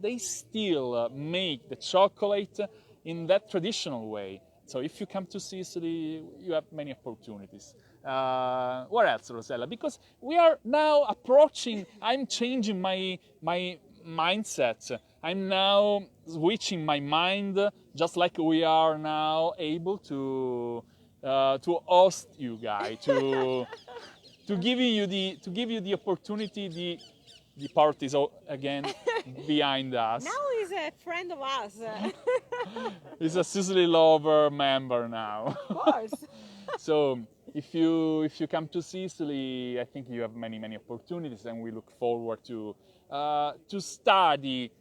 they still make the chocolate in that traditional way. So if you come to Sicily, you have many opportunities. What else, Rosella? Because we are now approaching, I'm changing my mindset. I'm now switching my mind, just like we are now able to host you guys, to give you the opportunity. The parties again behind us. Now he's a friend of us. He's a Sicily Lover member now. Of course. So if you come to Sicily, I think you have many opportunities, and we look forward to study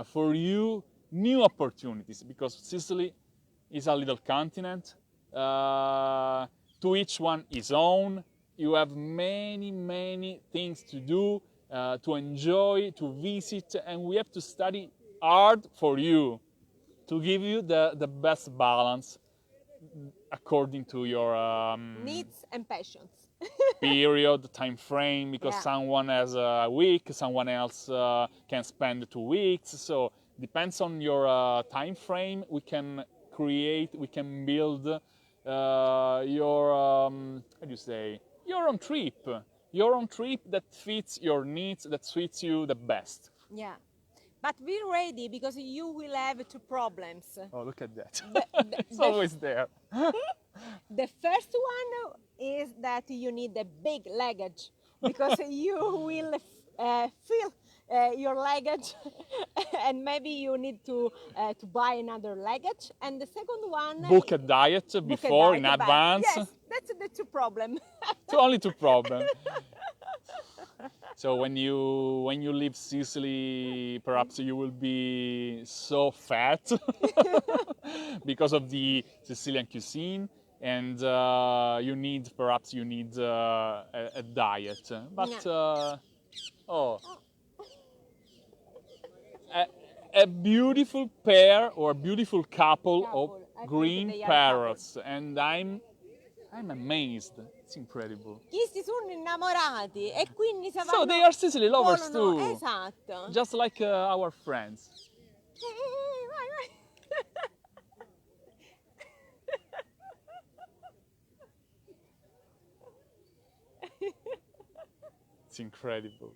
for you new opportunities, because Sicily is a little continent. To each one his own. You have many things to do, to enjoy, to visit, and we have to study hard for you to give you the best balance according to your Needs and passions. period, time frame, because Yeah. someone has a week, someone else can spend 2 weeks. So depends on your time frame. We can create, we can build your how do you say, your own trip that fits your needs, that suits you the best. Yeah. But be ready, because you will have two problems. Oh, look at that. It's the- always there. The first one is that you need a big luggage, because you will fill your luggage and maybe you need to buy another luggage. And the second one, Book a diet book a before, in diet, but advance. yes, that's the two problems. Only two problems. So when you leave Sicily, perhaps you will be so fat because of the Sicilian cuisine, and you need a diet. But a beautiful pair or a beautiful couple of I think green they are parrots, and I'm amazed. It's incredible. Questi sono innamorati e quindi se So vanno, they are Sicily lovers volano, too, esatto. just like our friends. Vai, vai. It's incredible.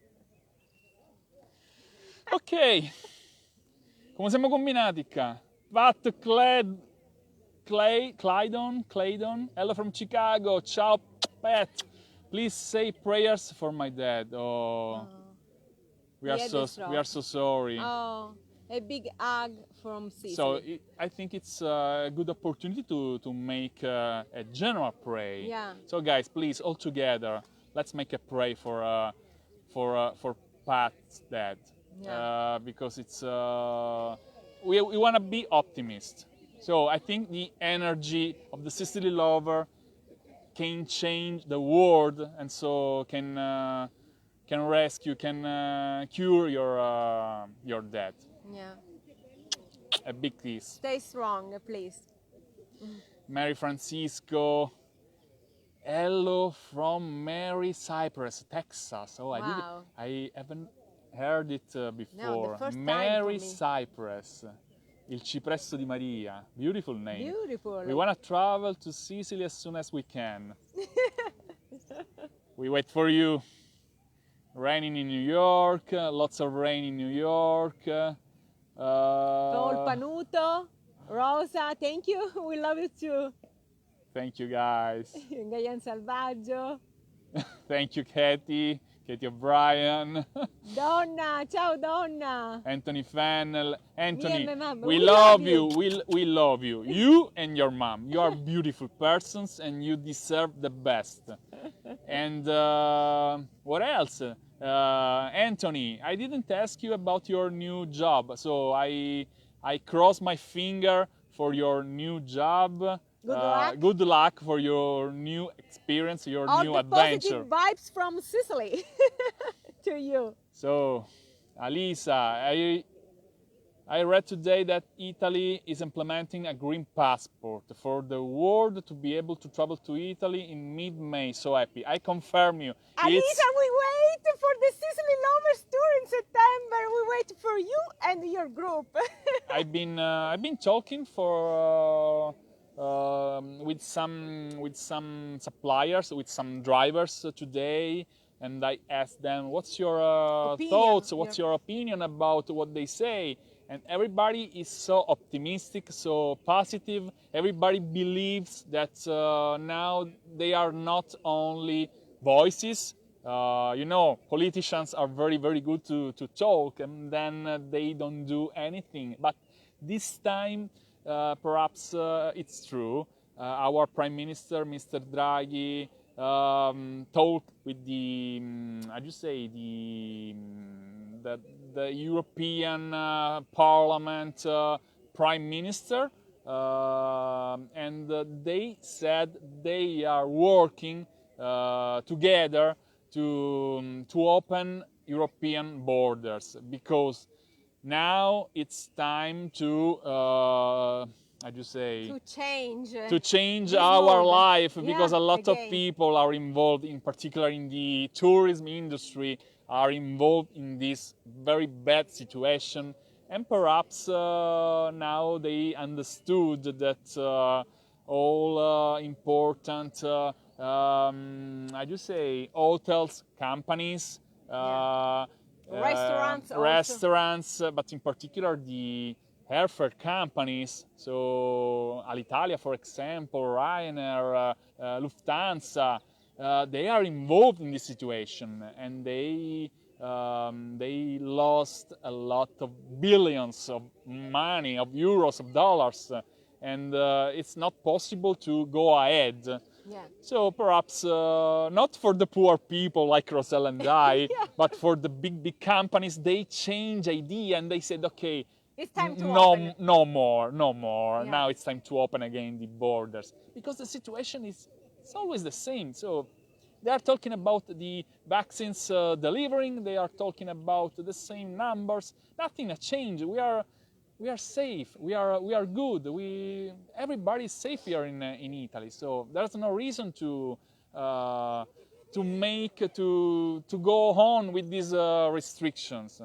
Ok, come siamo combinati qua? Pat, Claydon, hello from Chicago. Ciao, Pat. Please say prayers for my dad. Oh, we are so sorry. Oh, a big hug from Sicily. So I think it's a good opportunity to make a general prayer. Yeah. So guys, please, all together, let's make a prayer for Pat's dad. Yeah. Because it's we want to be optimists. So I think the energy of the Sicily lover can change the world, and so can rescue, can cure your dad. Yeah. A big kiss. Stay strong, please. Mary Francisco. Hello from Mary Cypress, Texas. Oh, Wow. I haven't heard it before. No, the first time Mary for me. Cypress, il cipresso di Maria. Beautiful name. Beautiful. We want to travel to Sicily as soon as we can. We wait for you. Raining in New York, lots of rain in New York. Paul Panuto, Rosa, thank you. We love you too. Thank you guys. Gaian Salvaggio. Thank you, Katie O'Brien. Donna, ciao Donna. Anthony Fennel. Anthony, Me and my mom. we love you. We love you. You and your mom. You are beautiful persons and you deserve the best. And what else? Anthony, I didn't ask you about your new job. So I cross my finger for your new job. Good luck. Good luck for your new experience, your All new the adventure. positive vibes from Sicily to you. So, Alisa, I read today that Italy is implementing a green passport for the world to be able to travel to Italy in mid-May. So happy. I confirm you. Alisa, we wait for the Sicily Lovers Tour in September. We wait for you and your group. I've been talking for with some suppliers, with some drivers today, and I asked them, "What's your thoughts? What's your opinion about what they say?" And everybody is so optimistic, so positive. Everybody believes that now they are not only voices. Politicians are very, very good to talk, and then they don't do anything. But this time, perhaps it's true. Our Prime Minister, Mr. Draghi, talked with the, how do you say, the European Parliament Prime Minister, and they said they are working together to open European borders, because now it's time to how do you say, to change our life, because a lot of people are involved, in particular in the tourism industry, are involved in this very bad situation, and perhaps now they understood that all important how do you say, hotels, companies, restaurants, but in particular the airfare companies, so Alitalia, for example, Ryanair, Lufthansa, they are involved in this situation, and they lost a lot of billions of money, of euros, of dollars, and it's not possible to go ahead. Yeah. So perhaps not for the poor people like Rosella and I, but for the big companies, they change idea and they said, okay, it's time to open. No more. Yeah. Now it's time to open again the borders, because the situation is always the same. So they are talking about the vaccines delivering. They are talking about the same numbers. Nothing has changed. We are safe. We are good. Everybody is safe here in Italy. So there's no reason to go on with these restrictions.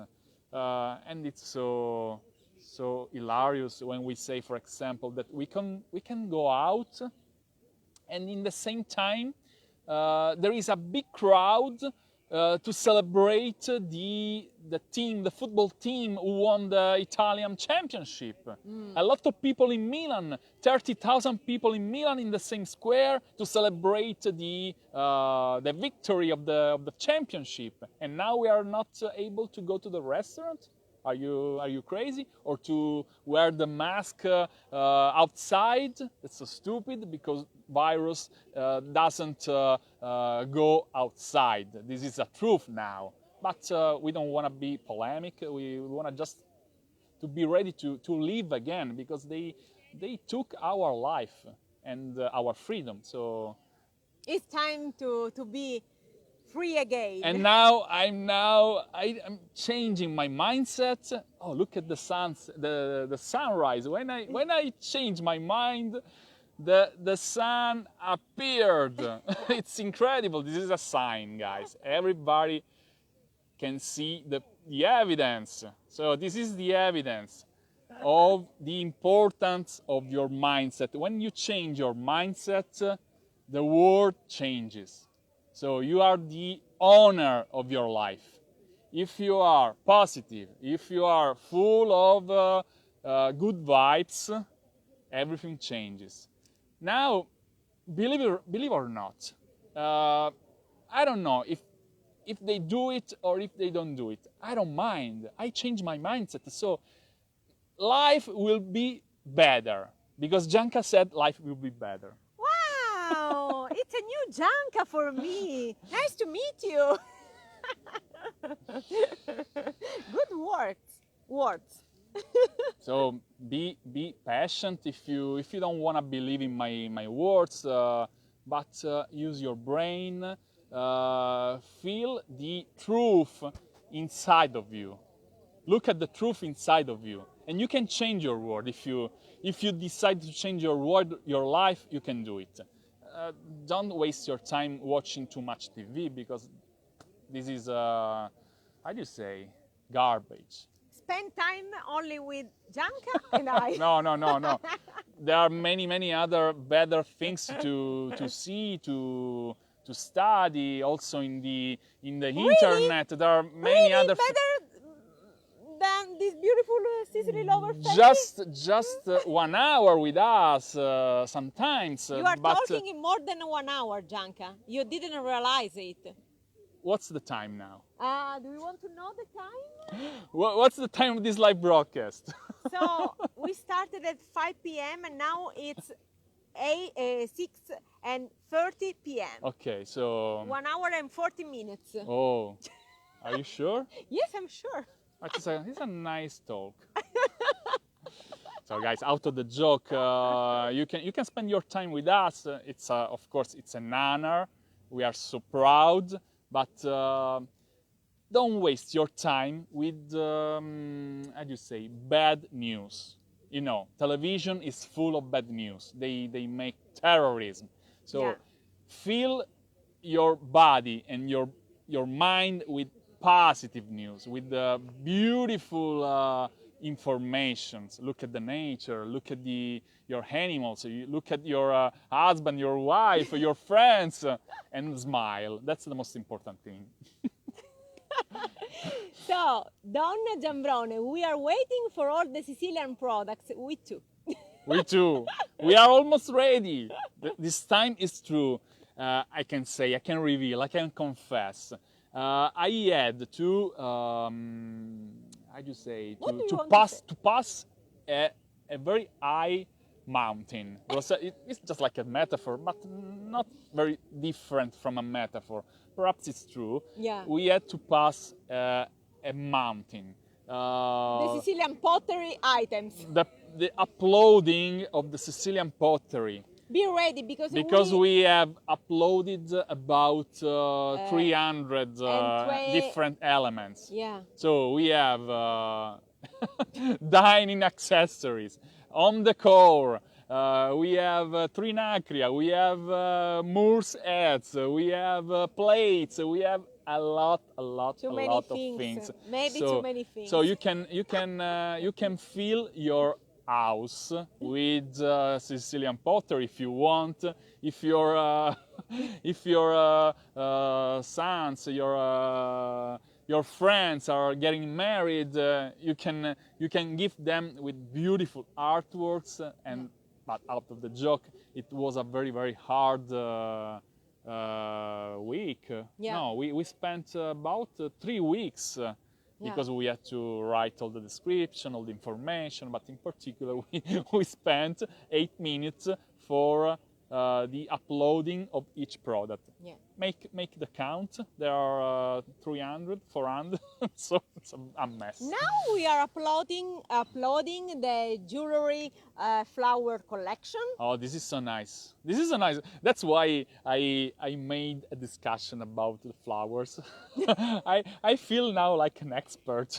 And it's so hilarious when we say, for example, that we can go out, and in the same time there is a big crowd to celebrate the football team who won the Italian championship. A lot of people in Milan, 30,000 people in Milan in the same square to celebrate the victory of the championship. And now we are not able to go to the restaurant. Are you crazy? Or to wear the mask outside? It's so stupid, because virus doesn't go outside. This is a truth now. But we don't want to be polemic. We want to just to be ready to live again, because they took our life and our freedom. So it's time to be free again. And now I'm changing my mindset. Oh, look at the sunrise. When I change my mind, the sun appeared. It's incredible. This is a sign, guys. Everybody can see the evidence. So this is the evidence of the importance of your mindset. When you change your mindset, the world changes. So you are the owner of your life. If you are positive, if you are full of good vibes, everything changes. Now, believe or not, I don't know if they do it or if they don't do it. I don't mind. I change my mindset. So life will be better, because Gianca said life will be better. Wow, it's a new Gianca for me. Nice to meet you. Good words. So be patient if you don't want to believe in my words, but use your brain. Feel the truth inside of you. Look at the truth inside of you. And you can change your world. If you decide to change your world, your life, you can do it. Don't waste your time watching too much TV, because this is, how do you say, garbage. Spend time only with Gianca and I. No. There are many other better things to see, to study. Also in the Really? internet, there are many Really other. better than this beautiful Sicily lover family? Just 1 hour with us sometimes. You are but talking in more than 1 hour, Gianca. You didn't realize it. what's the time now? Do you want to know the time? What's the time of this live broadcast? So we started at 5 p.m. and now it's 6:30 p.m. Okay, so 1 hour and 40 minutes. oh, are you sure? Yes, I'm sure. It's a nice talk. So guys, out of the joke, you can spend your time with us. It's of course it's an honor. We are so proud, but don't waste your time with how do you say, bad news. You know, television is full of bad news. They make terrorism. So Yeah. fill your body and your mind with positive news, with the beautiful informations. Look at the nature, look at your animals, you look at your husband, your wife, your friends, and smile. That's the most important thing. So, Donna Giambrone, we are waiting for all the Sicilian products. We too. We too. We are almost ready. This time is true. I can say, I can reveal, I can confess. I had to, how do you say, What do you to want pass to say? to pass a very high mountain. It's just like a metaphor, but not very different from a metaphor. Perhaps it's true. Yeah. We had to pass a mountain. The Sicilian pottery items. The uploading of the Sicilian pottery. Be ready because we have uploaded about 300 different elements. Yeah. So we have dining accessories, home decor, we have trinacria, we have Moor's heads, we have plates, we have a lot of things. Maybe too many things. So you can fill your house with Sicilian pottery if you want. If your sons, your friends are getting married, you can give them with beautiful artworks. But out of the joke, it was a very hard week. Yeah. No, we spent about 3 weeks. Because we had to write all the description, all the information, but in particular we spent 8 minutes for the uploading of each product. Yeah. Make the count. There are 300, 400, so it's a mess. Now we are uploading the jewelry flower collection. Oh, this is so nice. This is so nice. That's why I made a discussion about the flowers. I feel now like an expert.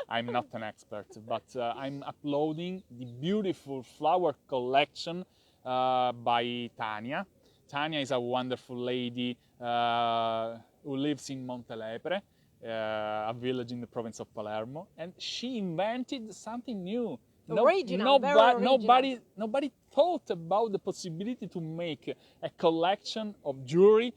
I'm not an expert, but I'm uploading the beautiful flower collection by Tania. Tania is a wonderful lady who lives in Montelepre, a village in the province of Palermo, and she invented something new. Original, very original. Nobody thought about the possibility to make a collection of jewelry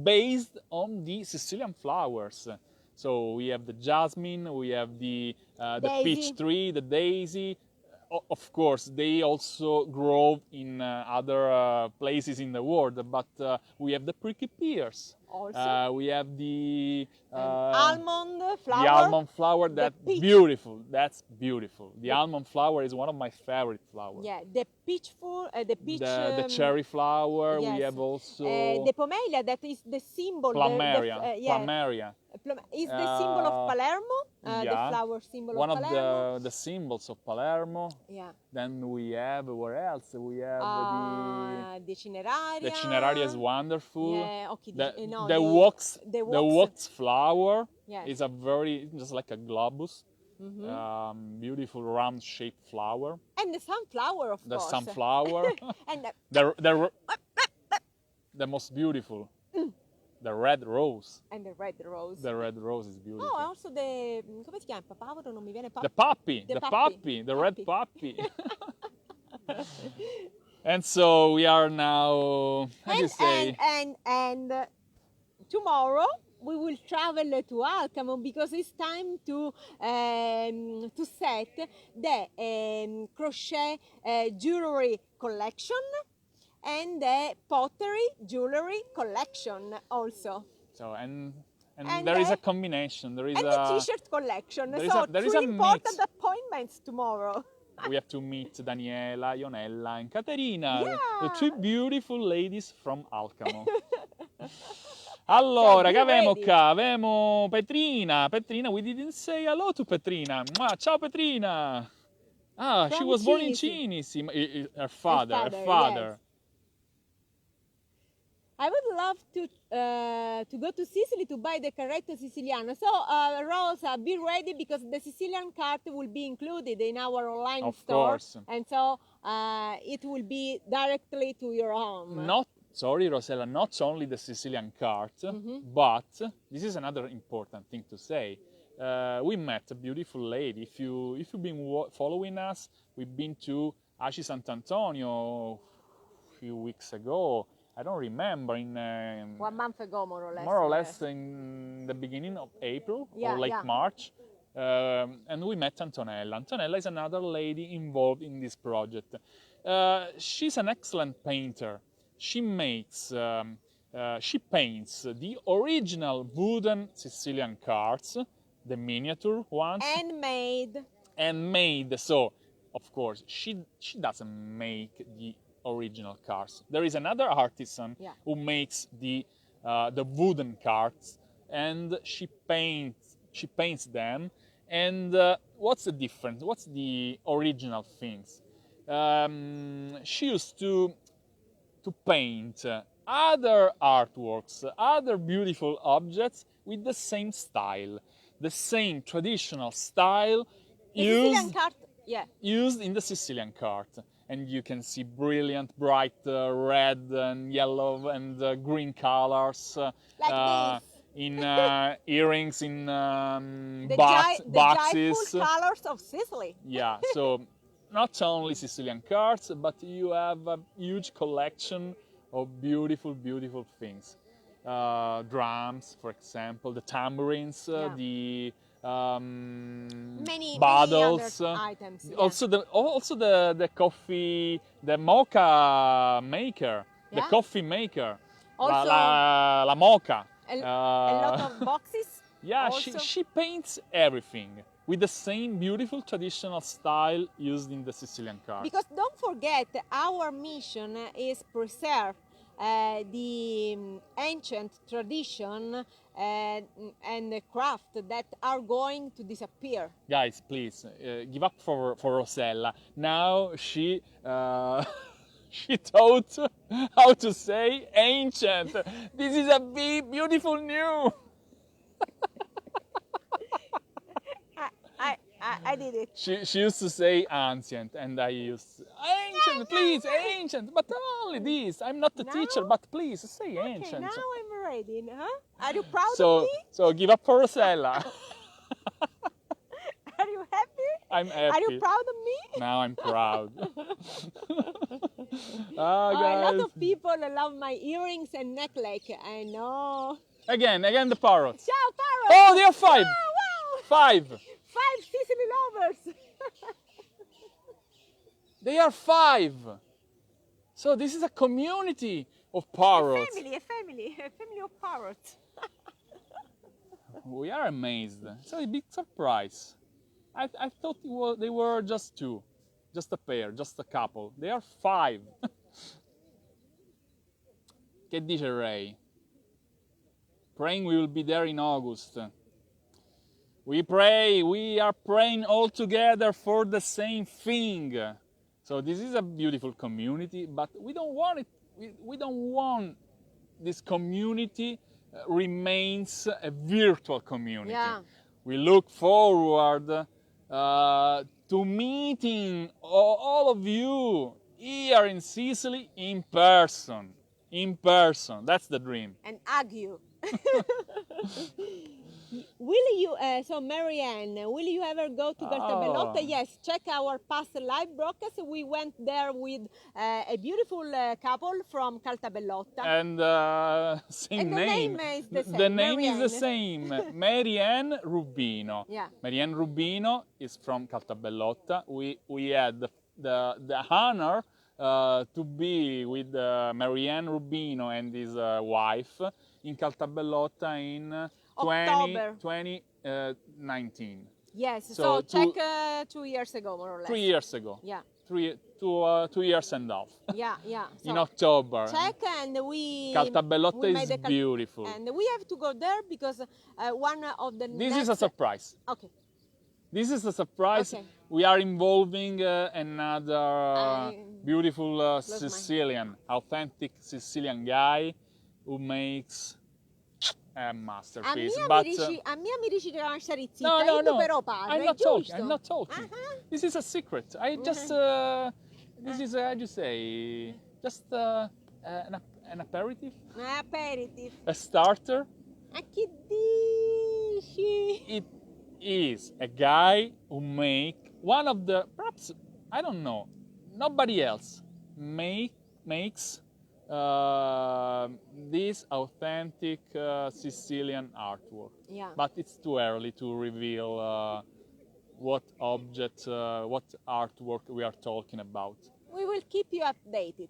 based on the Sicilian flowers. So we have the jasmine, we have the peach tree, the daisy. Of course, they also grow in other places in the world, but we have the prickly pears. Also. We have the almond flower. The almond flower, that's beautiful. That's beautiful. The almond flower is one of my favorite flowers. Yeah, the peach. The cherry flower. Yes. We have also the pomelia, that is the symbol. Plumeria. Yeah. Plumeria. Is the symbol of Palermo, yeah. the flower symbol one of Palermo. One of the symbols of Palermo. Yeah. Then we have, where else? We have the Cineraria. The Cineraria is wonderful. Yeah, okay. The wax flower Yes. is just like a globus. beautiful round-shaped flower. And the sunflower, of The course. sunflower. And the most beautiful. The red rose. and the red rose. The red rose is beautiful. Oh, also the, come si chiama? Papavero, non mi viene The puppy. The The puppy. puppy. The red puppy. And so we are now, how do you say? And tomorrow we will travel to Alcamo because it's time to set the crochet jewelry collection and the pottery jewelry collection also. So and And there is a combination. There is And the t-shirt collection. there is So there is three a important mix. appointments tomorrow. We have to meet Daniela, Ionella, and Caterina, the Yeah. three beautiful ladies from Alcamo. Allora, So be che avemo ready. qua? Avemo Petrina. Petrina, we didn't say hello to Petrina. Ciao Petrina. Ah, she From was born in Cinisi. Cinisi. Her father. Yes. I would love to go to Sicily to buy the carretto siciliano. So, Rosa, be ready because the Sicilian cart will be included in our online Of store. course. And so it will be directly to your home. Sorry, Rosella, not only the Sicilian cart, but this is another important thing to say. We met a beautiful lady. If you've been following us, we've been to Aci Sant'Antonio a few weeks ago. I don't remember, in 1 month ago, more or less. more or less in the beginning of April Yeah, or late yeah. March. And we met Antonella. Antonella is another lady involved in this project. She's an excellent painter. She makes, she paints the original wooden Sicilian carts, the miniature ones, and made. So, of course, she doesn't make the original cars. There is another artisan who makes the wooden carts, and she paints them. And what's the difference? What's the original things? She used to paint other artworks, other beautiful objects with the same style, the same traditional style used in the Sicilian cart. And you can see brilliant, bright red and yellow and green colors in earrings, in boxes. The joyful colors of Sicily. Yeah, so not only Sicilian carts, but you have a huge collection of beautiful, beautiful things. Drums, for example, the tambourines, the many bottles, other items. Yeah. Also the coffee, the mocha maker, the coffee maker, Also, la mocha. A lot of boxes. Yeah, also. she paints everything with the same beautiful traditional style used in the Sicilian cart. Because don't forget, our mission is preserve the ancient tradition and the craft that are going to disappear. Guys, please give up for Rosella. Now she she taught how to say ancient. This is a beautiful new. I did it. She used to say ancient, and I used ancient, please, ancient. But only this. I'm not the teacher, but please say ancient. Okay, now I'm ready. Huh? Are you proud of me? So give up for Rosella. Are you happy? I'm happy. Are you proud of me? Now I'm proud. A Guys. lot of people love my earrings and necklace. I know. Again the parrots. Ciao, parrot! Oh, they are 5. Wow. 5. 5 Sicily lovers. They are 5. So this is a community of parrots. A family of parrots. We are amazed. It's a big surprise. I thought they were just 2, just a pair, just a couple. They are 5. Che dice Ray? Praying we will be there in August. We are praying all together for the same thing. So this is a beautiful community, but we don't want it. We don't want this community remains a virtual community. Yeah. We look forward to meeting all of you here in Sicily in person. In person, that's the dream. And hug you. Will you, so Marianne, will you ever go to Caltabellotta? Yes, check our past live broadcast. We went there with a beautiful couple from Caltabellotta. And same And the name. name is the same. The name is the Marianne. same. Marianne Rubino. Yeah. Marianne Rubino is from Caltabellotta. We had the honor to be with Marianne Rubino and his wife in Caltabellotta in October 2019. Yes, So so check 2 years ago, more or less. 3 years ago. Yeah. 2 years and a half. Yeah, yeah. So In October. check and we. Caltabellotta we is made a beautiful. And we have to go there because one of the. This next... is a surprise. Okay. This is a surprise. Okay. We are involving another beautiful Sicilian, authentic Sicilian guy who makes a masterpiece. A mia mi dici che devo stare zitta, no, e tu no. però parli, I'm è not talking. giusto? I'm not talking. Uh-huh. This is a secret. I just this is how do you say? Just an aperitif, Aperitif. a starter. Ma che dici? It is a guy who one of the, perhaps, I don't know, nobody else makes this authentic Sicilian artwork. Yeah. But it's too early to reveal what object, what artwork we are talking about. We will keep you updated.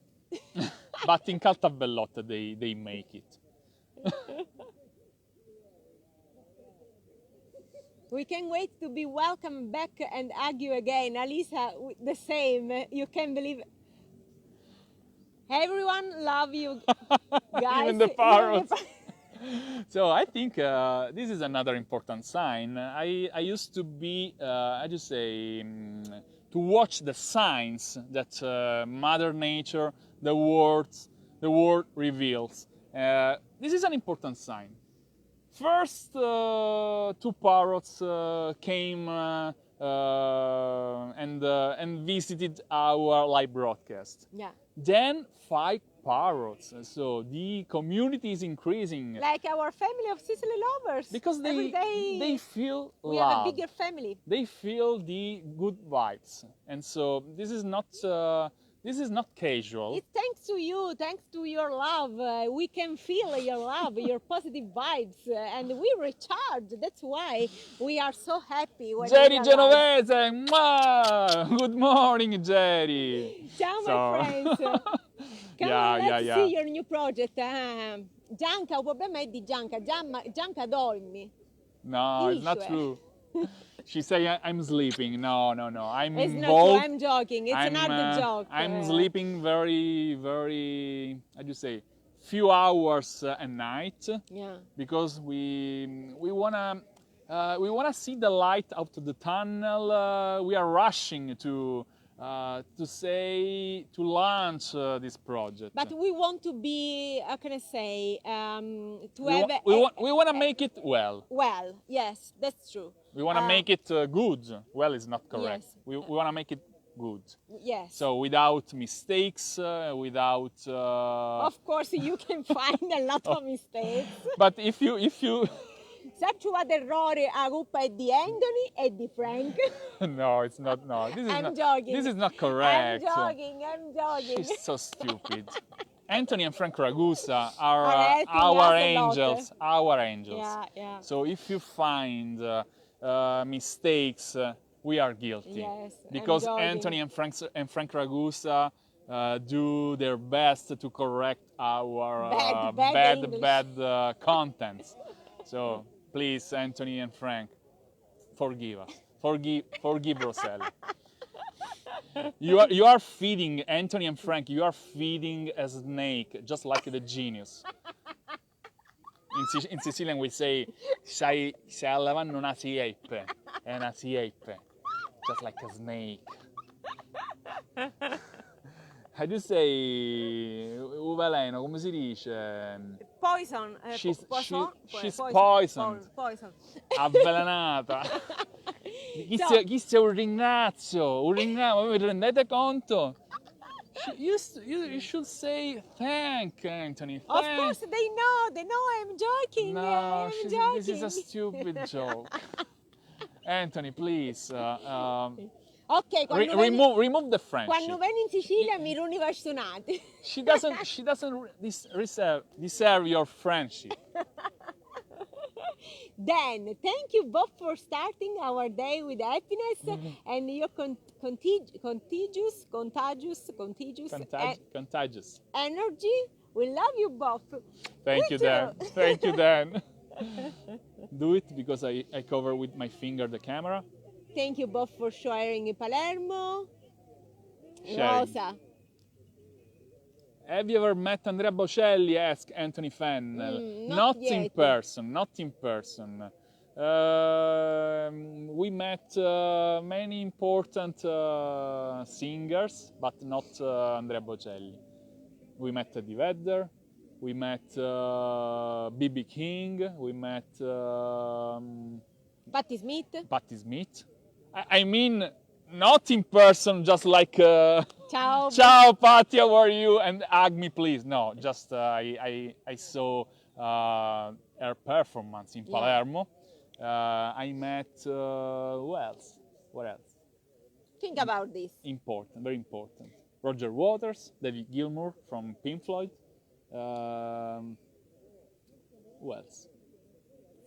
But in Caltabellotta they make it. We can't wait to be welcome back and hug you again. Alisa, the same. You can't believe. Everyone love you, guys. Even the parrots. So I think this is another important sign. I used to be, I just say, to watch the signs that Mother Nature, the world reveals. This is an important sign. First, 2 parrots came and visited our live broadcast. Yeah. Then 5 parrots. So the community is increasing. Like our family of Sicily lovers. Because Every day they feel we love. have a bigger family. They feel the good vibes, and so this is not casual. It's thanks to you, thanks to your love. We can feel your love, your positive vibes, and we recharge. That's why we are so happy. When Jerry we are live. Genovese, mwah! Good morning, Jerry. Ciao, my friends. Come on, let's see your new project. Gianca, il problema è di Gianca. Gianca dormi. No, it's not true. She say I'm sleeping. No. I'm it's involved. Not true. I'm joking. It's another joke. I'm sleeping very, how do you say, few hours a night. Yeah. Because we wanna see the light out of the tunnel. We are rushing to launch this project. But we want to be, how can I say, we want to make it well. Well, yes, that's true. We want to make it good. Well is not correct. Yes. We want to make it good. Yes. So without mistakes, without. Of course, you can find a lot of mistakes. But if you. Se trovate errori, a colpa è di Anthony e di Frank. No, it's not. No, this is I'm not. Joking. This is not correct. I'm joking. She's so stupid. Anthony and Frank Ragusa are helping our us a angels. lot. Our angels. Yeah. So if you find mistakes, we are guilty. Yes, because I'm joking. Anthony and Frank Ragusa do their best to correct our bad contents. So please, Anthony and Frank, forgive us. Forgive Rosella. You are feeding Anthony and Frank. You are feeding a snake, just like the genius. In Sicilian we say, stai allevando una siepe. È una siepe. Just like a snake. How do you say, veleno, come si dice? Poison. She's poisoned. Poison. Avvelenata. Chi sia un ringrazio, vi rendete conto? You should say thank, Anthony. Of Thank. course, they know I'm joking. No, I'm this is a joking. stupid joke. Anthony, please. Ok, quando venni, Remove the friendship. quando venni in Sicilia mi runi versionati. She doesn't deserve your friendship. Then, thank you both for starting our day with happiness and your contagious energy. We love you both. Thank you, too. Dan. Thank you, Dan. Do it because I cover with my finger the camera. Thank you both for sharing in Palermo. Sharing. Rosa. Have you ever met Andrea Bocelli? Asked Anthony Fennell. Not in yet. person. Not in person. We met many important singers, but not Andrea Bocelli. We met Eddie Vedder. We met B.B. King. We met Patti Smith. Patti Smith. I mean, not in person, just like Ciao. ciao Patti, how are you? And hug me, please. No, just I saw her performance in Palermo. I met who else? What else? Think about this. Important, very important. Roger Waters, David Gilmour from Pink Floyd. Who else?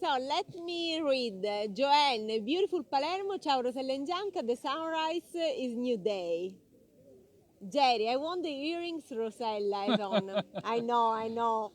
So let me read. Joanne, beautiful Palermo. Ciao Rosella and Gianca. The sunrise is new day. Jerry, I want the earrings Rosella is on. I know.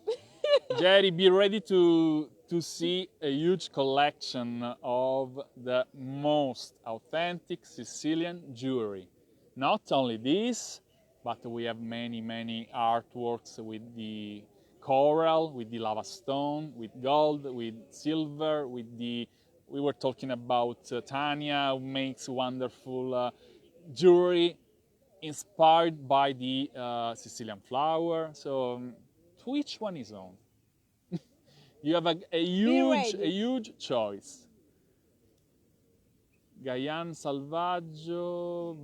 Jerry, be ready to see a huge collection of the most authentic Sicilian jewelry. Not only this, but we have many artworks with the coral, with the lava stone, with gold, with silver, with the... We were talking about Tania, who makes wonderful jewelry inspired by the Sicilian flower. So to each one his own. You have a huge choice. Gaian Salvaggio,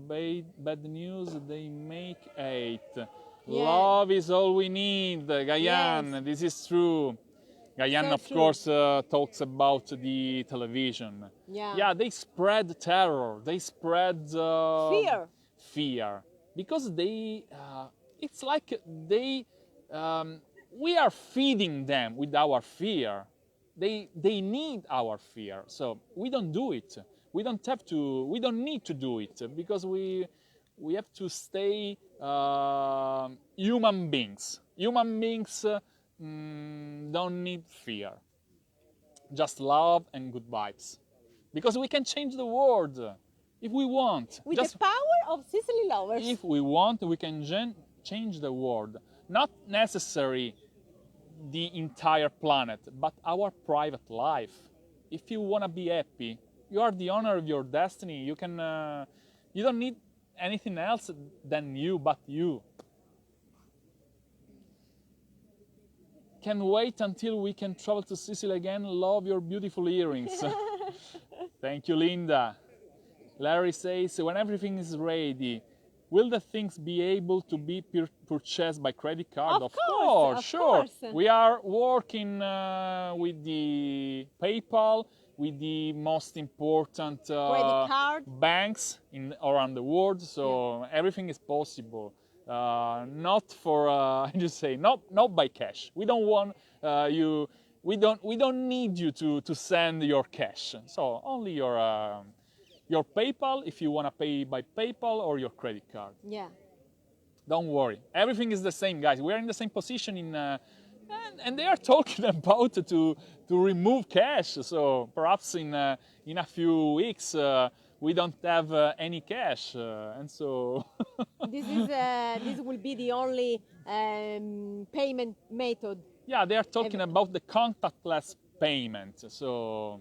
bad news, they make 8. Yeah. Love is all we need, Gaian, yes. This is true. Gaian, so of course, talks about the television. Yeah, they spread terror, they spread fear. Because they, it's like they, we are feeding them with our fear. They need our fear, so we don't do it. We don't need to do it because we have to stay human beings. Human beings don't need fear. Just love and good vibes. Because we can change the world if we want. With the power of Sicily lovers. If we want, we can change the world. Not necessarily the entire planet, but our private life. If you want to be happy, you are the owner of your destiny. You can, you don't need anything else than you, but you. Can't wait until we can travel to Sicily again. Love your beautiful earrings. Thank you, Linda. Larry says, when everything is ready, will the things be able to be purchased by credit card? Of course, sure. We are working with the PayPal, with the most important banks around the world, so everything is possible. Not for not by cash. We don't want you. We don't need you to send your cash. So only your PayPal if you want to pay by PayPal or your credit card. Yeah. Don't worry. Everything is the same, guys. We are in the same position and they are talking about to remove cash. So perhaps in a few weeks we don't have any cash, and so this will be the only payment method. Yeah, they are talking about the contactless payment. So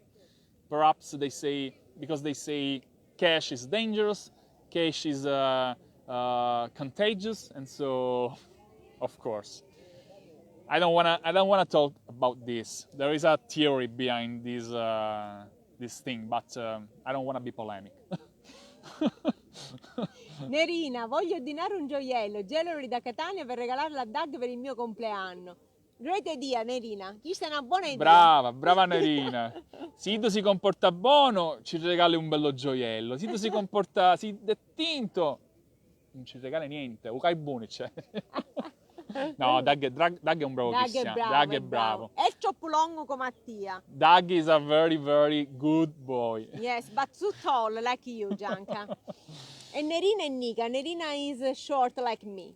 perhaps they say, because they say cash is dangerous, cash is contagious, and so of course. I don't wanna talk about this. There is a theory behind this this thing, but I don't want to be polemic. Nerina, voglio ordinare un gioiello, Gelori da Catania per regalarlo a Doug per il mio compleanno. Great idea, Nerina. Questa è una buona idea. Brava Nerina. Se Ido si comporta buono, ci regali un bello gioiello. Se Ido si comporta tinto, non ci regali niente. Ucai buoni c'è. No, Doug è un bravo cristiano. Doug è bravo. È troppo lungo come Mattia. Doug is a very, very good boy. Yes, but too tall like you, Gianca. And Nerina and Nika. Nerina is short like me.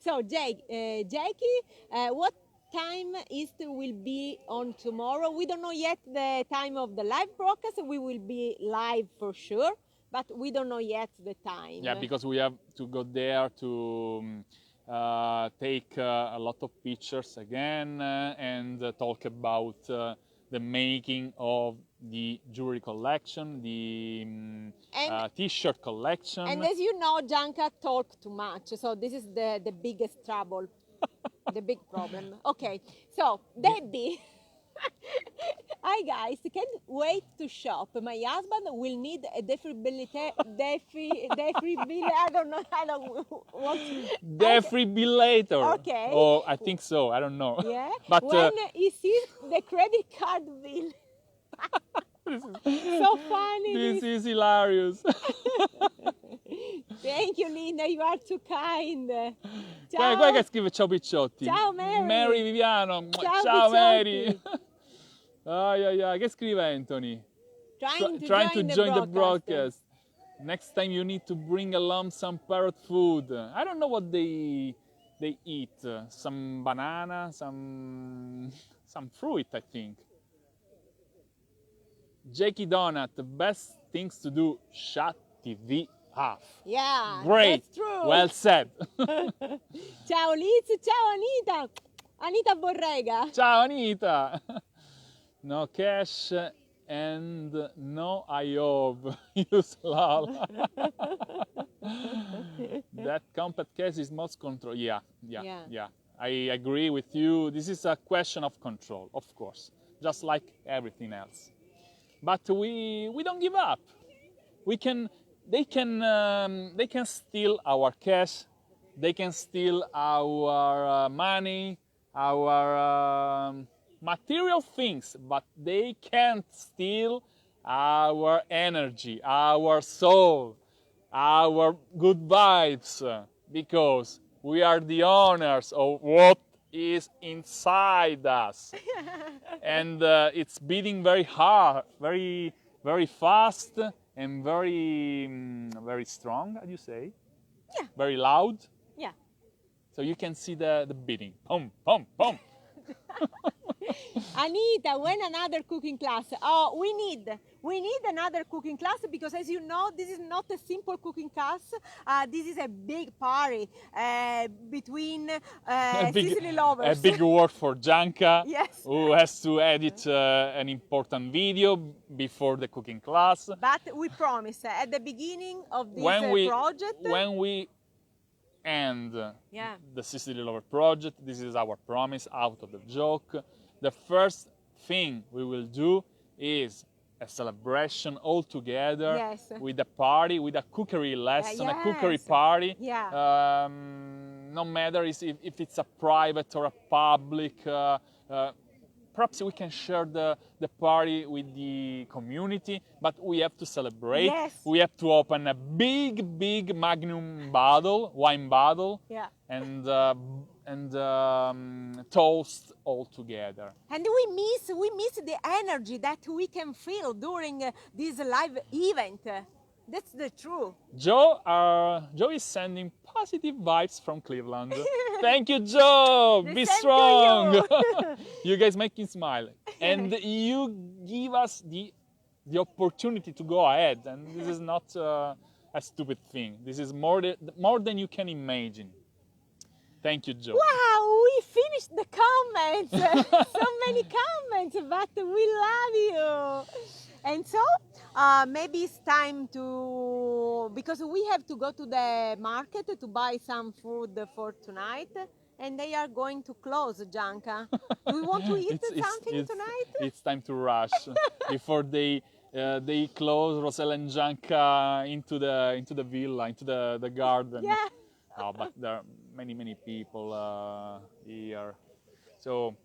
So, Jackie, what time East will be on tomorrow? We don't know yet the time of the live broadcast. We will be live for sure, but we don't know yet the time. Yeah, because we have to go there to take a lot of pictures again and talk about the making of the jewelry collection, the t-shirt collection. And as you know, Gianca talk too much, so this is the biggest trouble, the big problem. Okay, so Debbie, hi guys, can't wait to shop. My husband will need a defibrillator. I don't know. Defibrillator. Okay. Oh, I think so. I don't know. Yeah. But when he sees the credit card bill. So funny. This is hilarious. Thank you, Linda. You are too kind. Ciao. Guarda che scrive ciao picciotti. Ciao Mary. Mary Viviano. Ciao Mary. Ai. Che scrive Anthony? Trying to join the broadcast. Next time you need to bring along some parrot food. I don't know what they eat. Some banana, some fruit, I think. Jackie Donut, the best things to do, shut TV off. Yeah, Great. That's true. Well said. Ciao Liz, ciao Anita. Anita Borrega. Ciao Anita. No cash and no IOB. Use LOL. That compact case is most control. Yeah. I agree with you. This is a question of control, of course, just like everything else. But we don't give up. They can steal our cash. They can steal our money, our material things, but they can't steal our energy, our soul, our good vibes, because we are the owners of what is inside us. And it's beating very hard, very, very fast, and very strong, how do you say? Yeah. Very loud. Yeah. So you can see the beating. Boom, boom, boom. Anita, when another cooking class? Oh, we need another cooking class, because as you know, this is not a simple cooking class. This is a big party between Sicily lovers. A big work for Gianca, yes, who has to edit an important video before the cooking class. But we promise at the beginning of this project. When we end the Sicily Lover project, this is our promise, out of the joke. The first thing we will do is a celebration all together, with a party, with a cookery lesson, a cookery party. Yeah. No matter if it's a private or a public. Perhaps we can share the party with the community, but we have to celebrate. Yes. We have to open a big magnum bottle, wine bottle, and toast all together. And we miss the energy that we can feel during this live event. That's the truth. Joe is sending positive vibes from Cleveland. Thank you, Joe. Be strong. You guys make me smile, and you give us the opportunity to go ahead. And this is not a stupid thing. This is more than you can imagine. Thank you, Joe. Wow, we finished the comments. So many comments, but we love you. And so maybe it's time because we have to go to the market to buy some food for tonight. And they are going to close, Gianca. Do we want to eat something tonight? It's time to rush before they close Rosella and Gianca into the villa, into the garden. Yeah. Oh, but there are many people here, so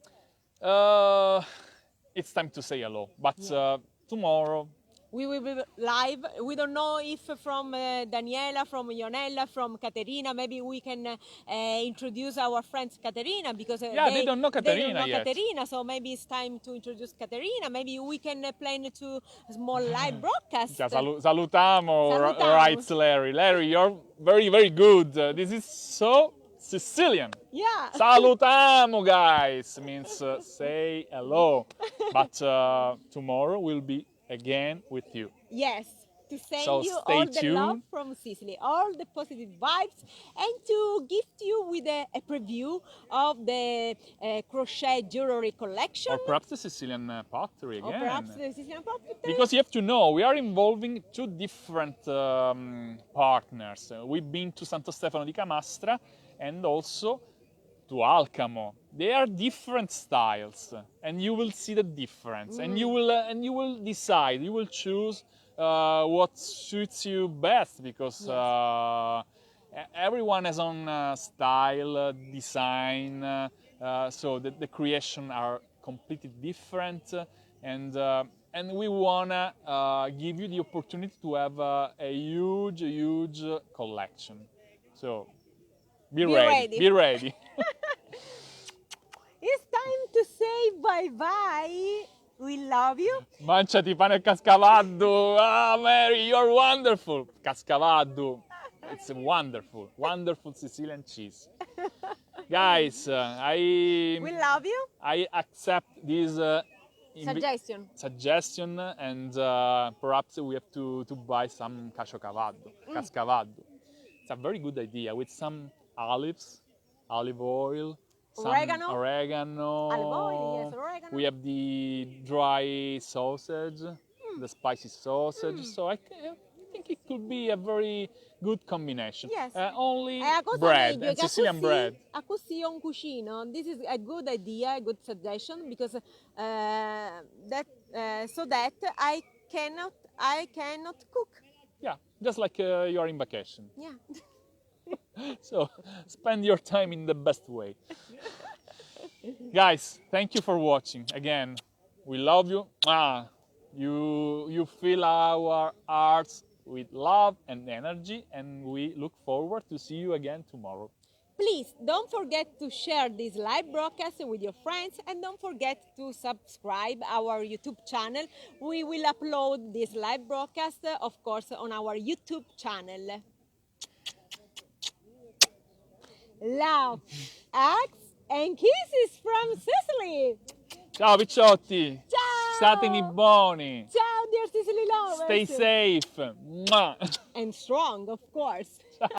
it's time to say hello. But tomorrow We will be live. We don't know if from Daniela, from Ionella, from Caterina. Maybe we can introduce our friends Caterina, because they don't know Caterina they don't know yet. Caterina, so maybe it's time to introduce Caterina. Maybe we can plan to a small live broadcast. Salutamo, writes Larry. Larry, you're very good. This is so Sicilian. Yeah. Salutamo, guys, means say hello. But tomorrow we'll be again with you. Yes, to send So you stay all the love tuned. from Sicily, all the positive vibes, and to gift you with a preview of the crochet jewelry collection. Or perhaps the Sicilian pottery again. Or perhaps the Sicilian pottery. Because you have to know, we are involving two different partners. We've been to Santo Stefano di Camastra and also to Alcamo. They are different styles, and you will see the difference, and you will decide, you will choose what suits you best, because everyone has own style, design, so the creation are completely different, and we wanna give you the opportunity to have a huge collection. So be ready. Be ready. It's time to say bye-bye. We love you. Mangiati pane e cascavallo. Ah, Mary, you're wonderful. Cascavallo. It's a wonderful Sicilian cheese. Guys, We love you. I accept this Suggestion. and perhaps we have to buy some cascavallo. It's a very good idea with some olives, olive oil, some Oregano. oregano. Olive oil, yes, oregano. We have the dry sausage, the spicy sausage. So I think it could be a very good combination. Yes. Only Cosa bread meglio and che Sicilian bread. a così un cuscino. This is a good idea, a good suggestion, because so that I cannot cook. Yeah, just like you are in vacation. Yeah. So spend your time in the best way. Guys, thank you for watching. Again, we love you. You fill our hearts with love and energy, and we look forward to see you again tomorrow. Please don't forget to share this live broadcast with your friends, and don't forget to subscribe our YouTube channel. We will upload this live broadcast, of course, on our YouTube channel. Love, hugs, and kisses from Sicily. Ciao picciotti. Ciao. Statemi buoni. Ciao, dear Sicily lovers. Stay safe. Mwah. And strong, of course.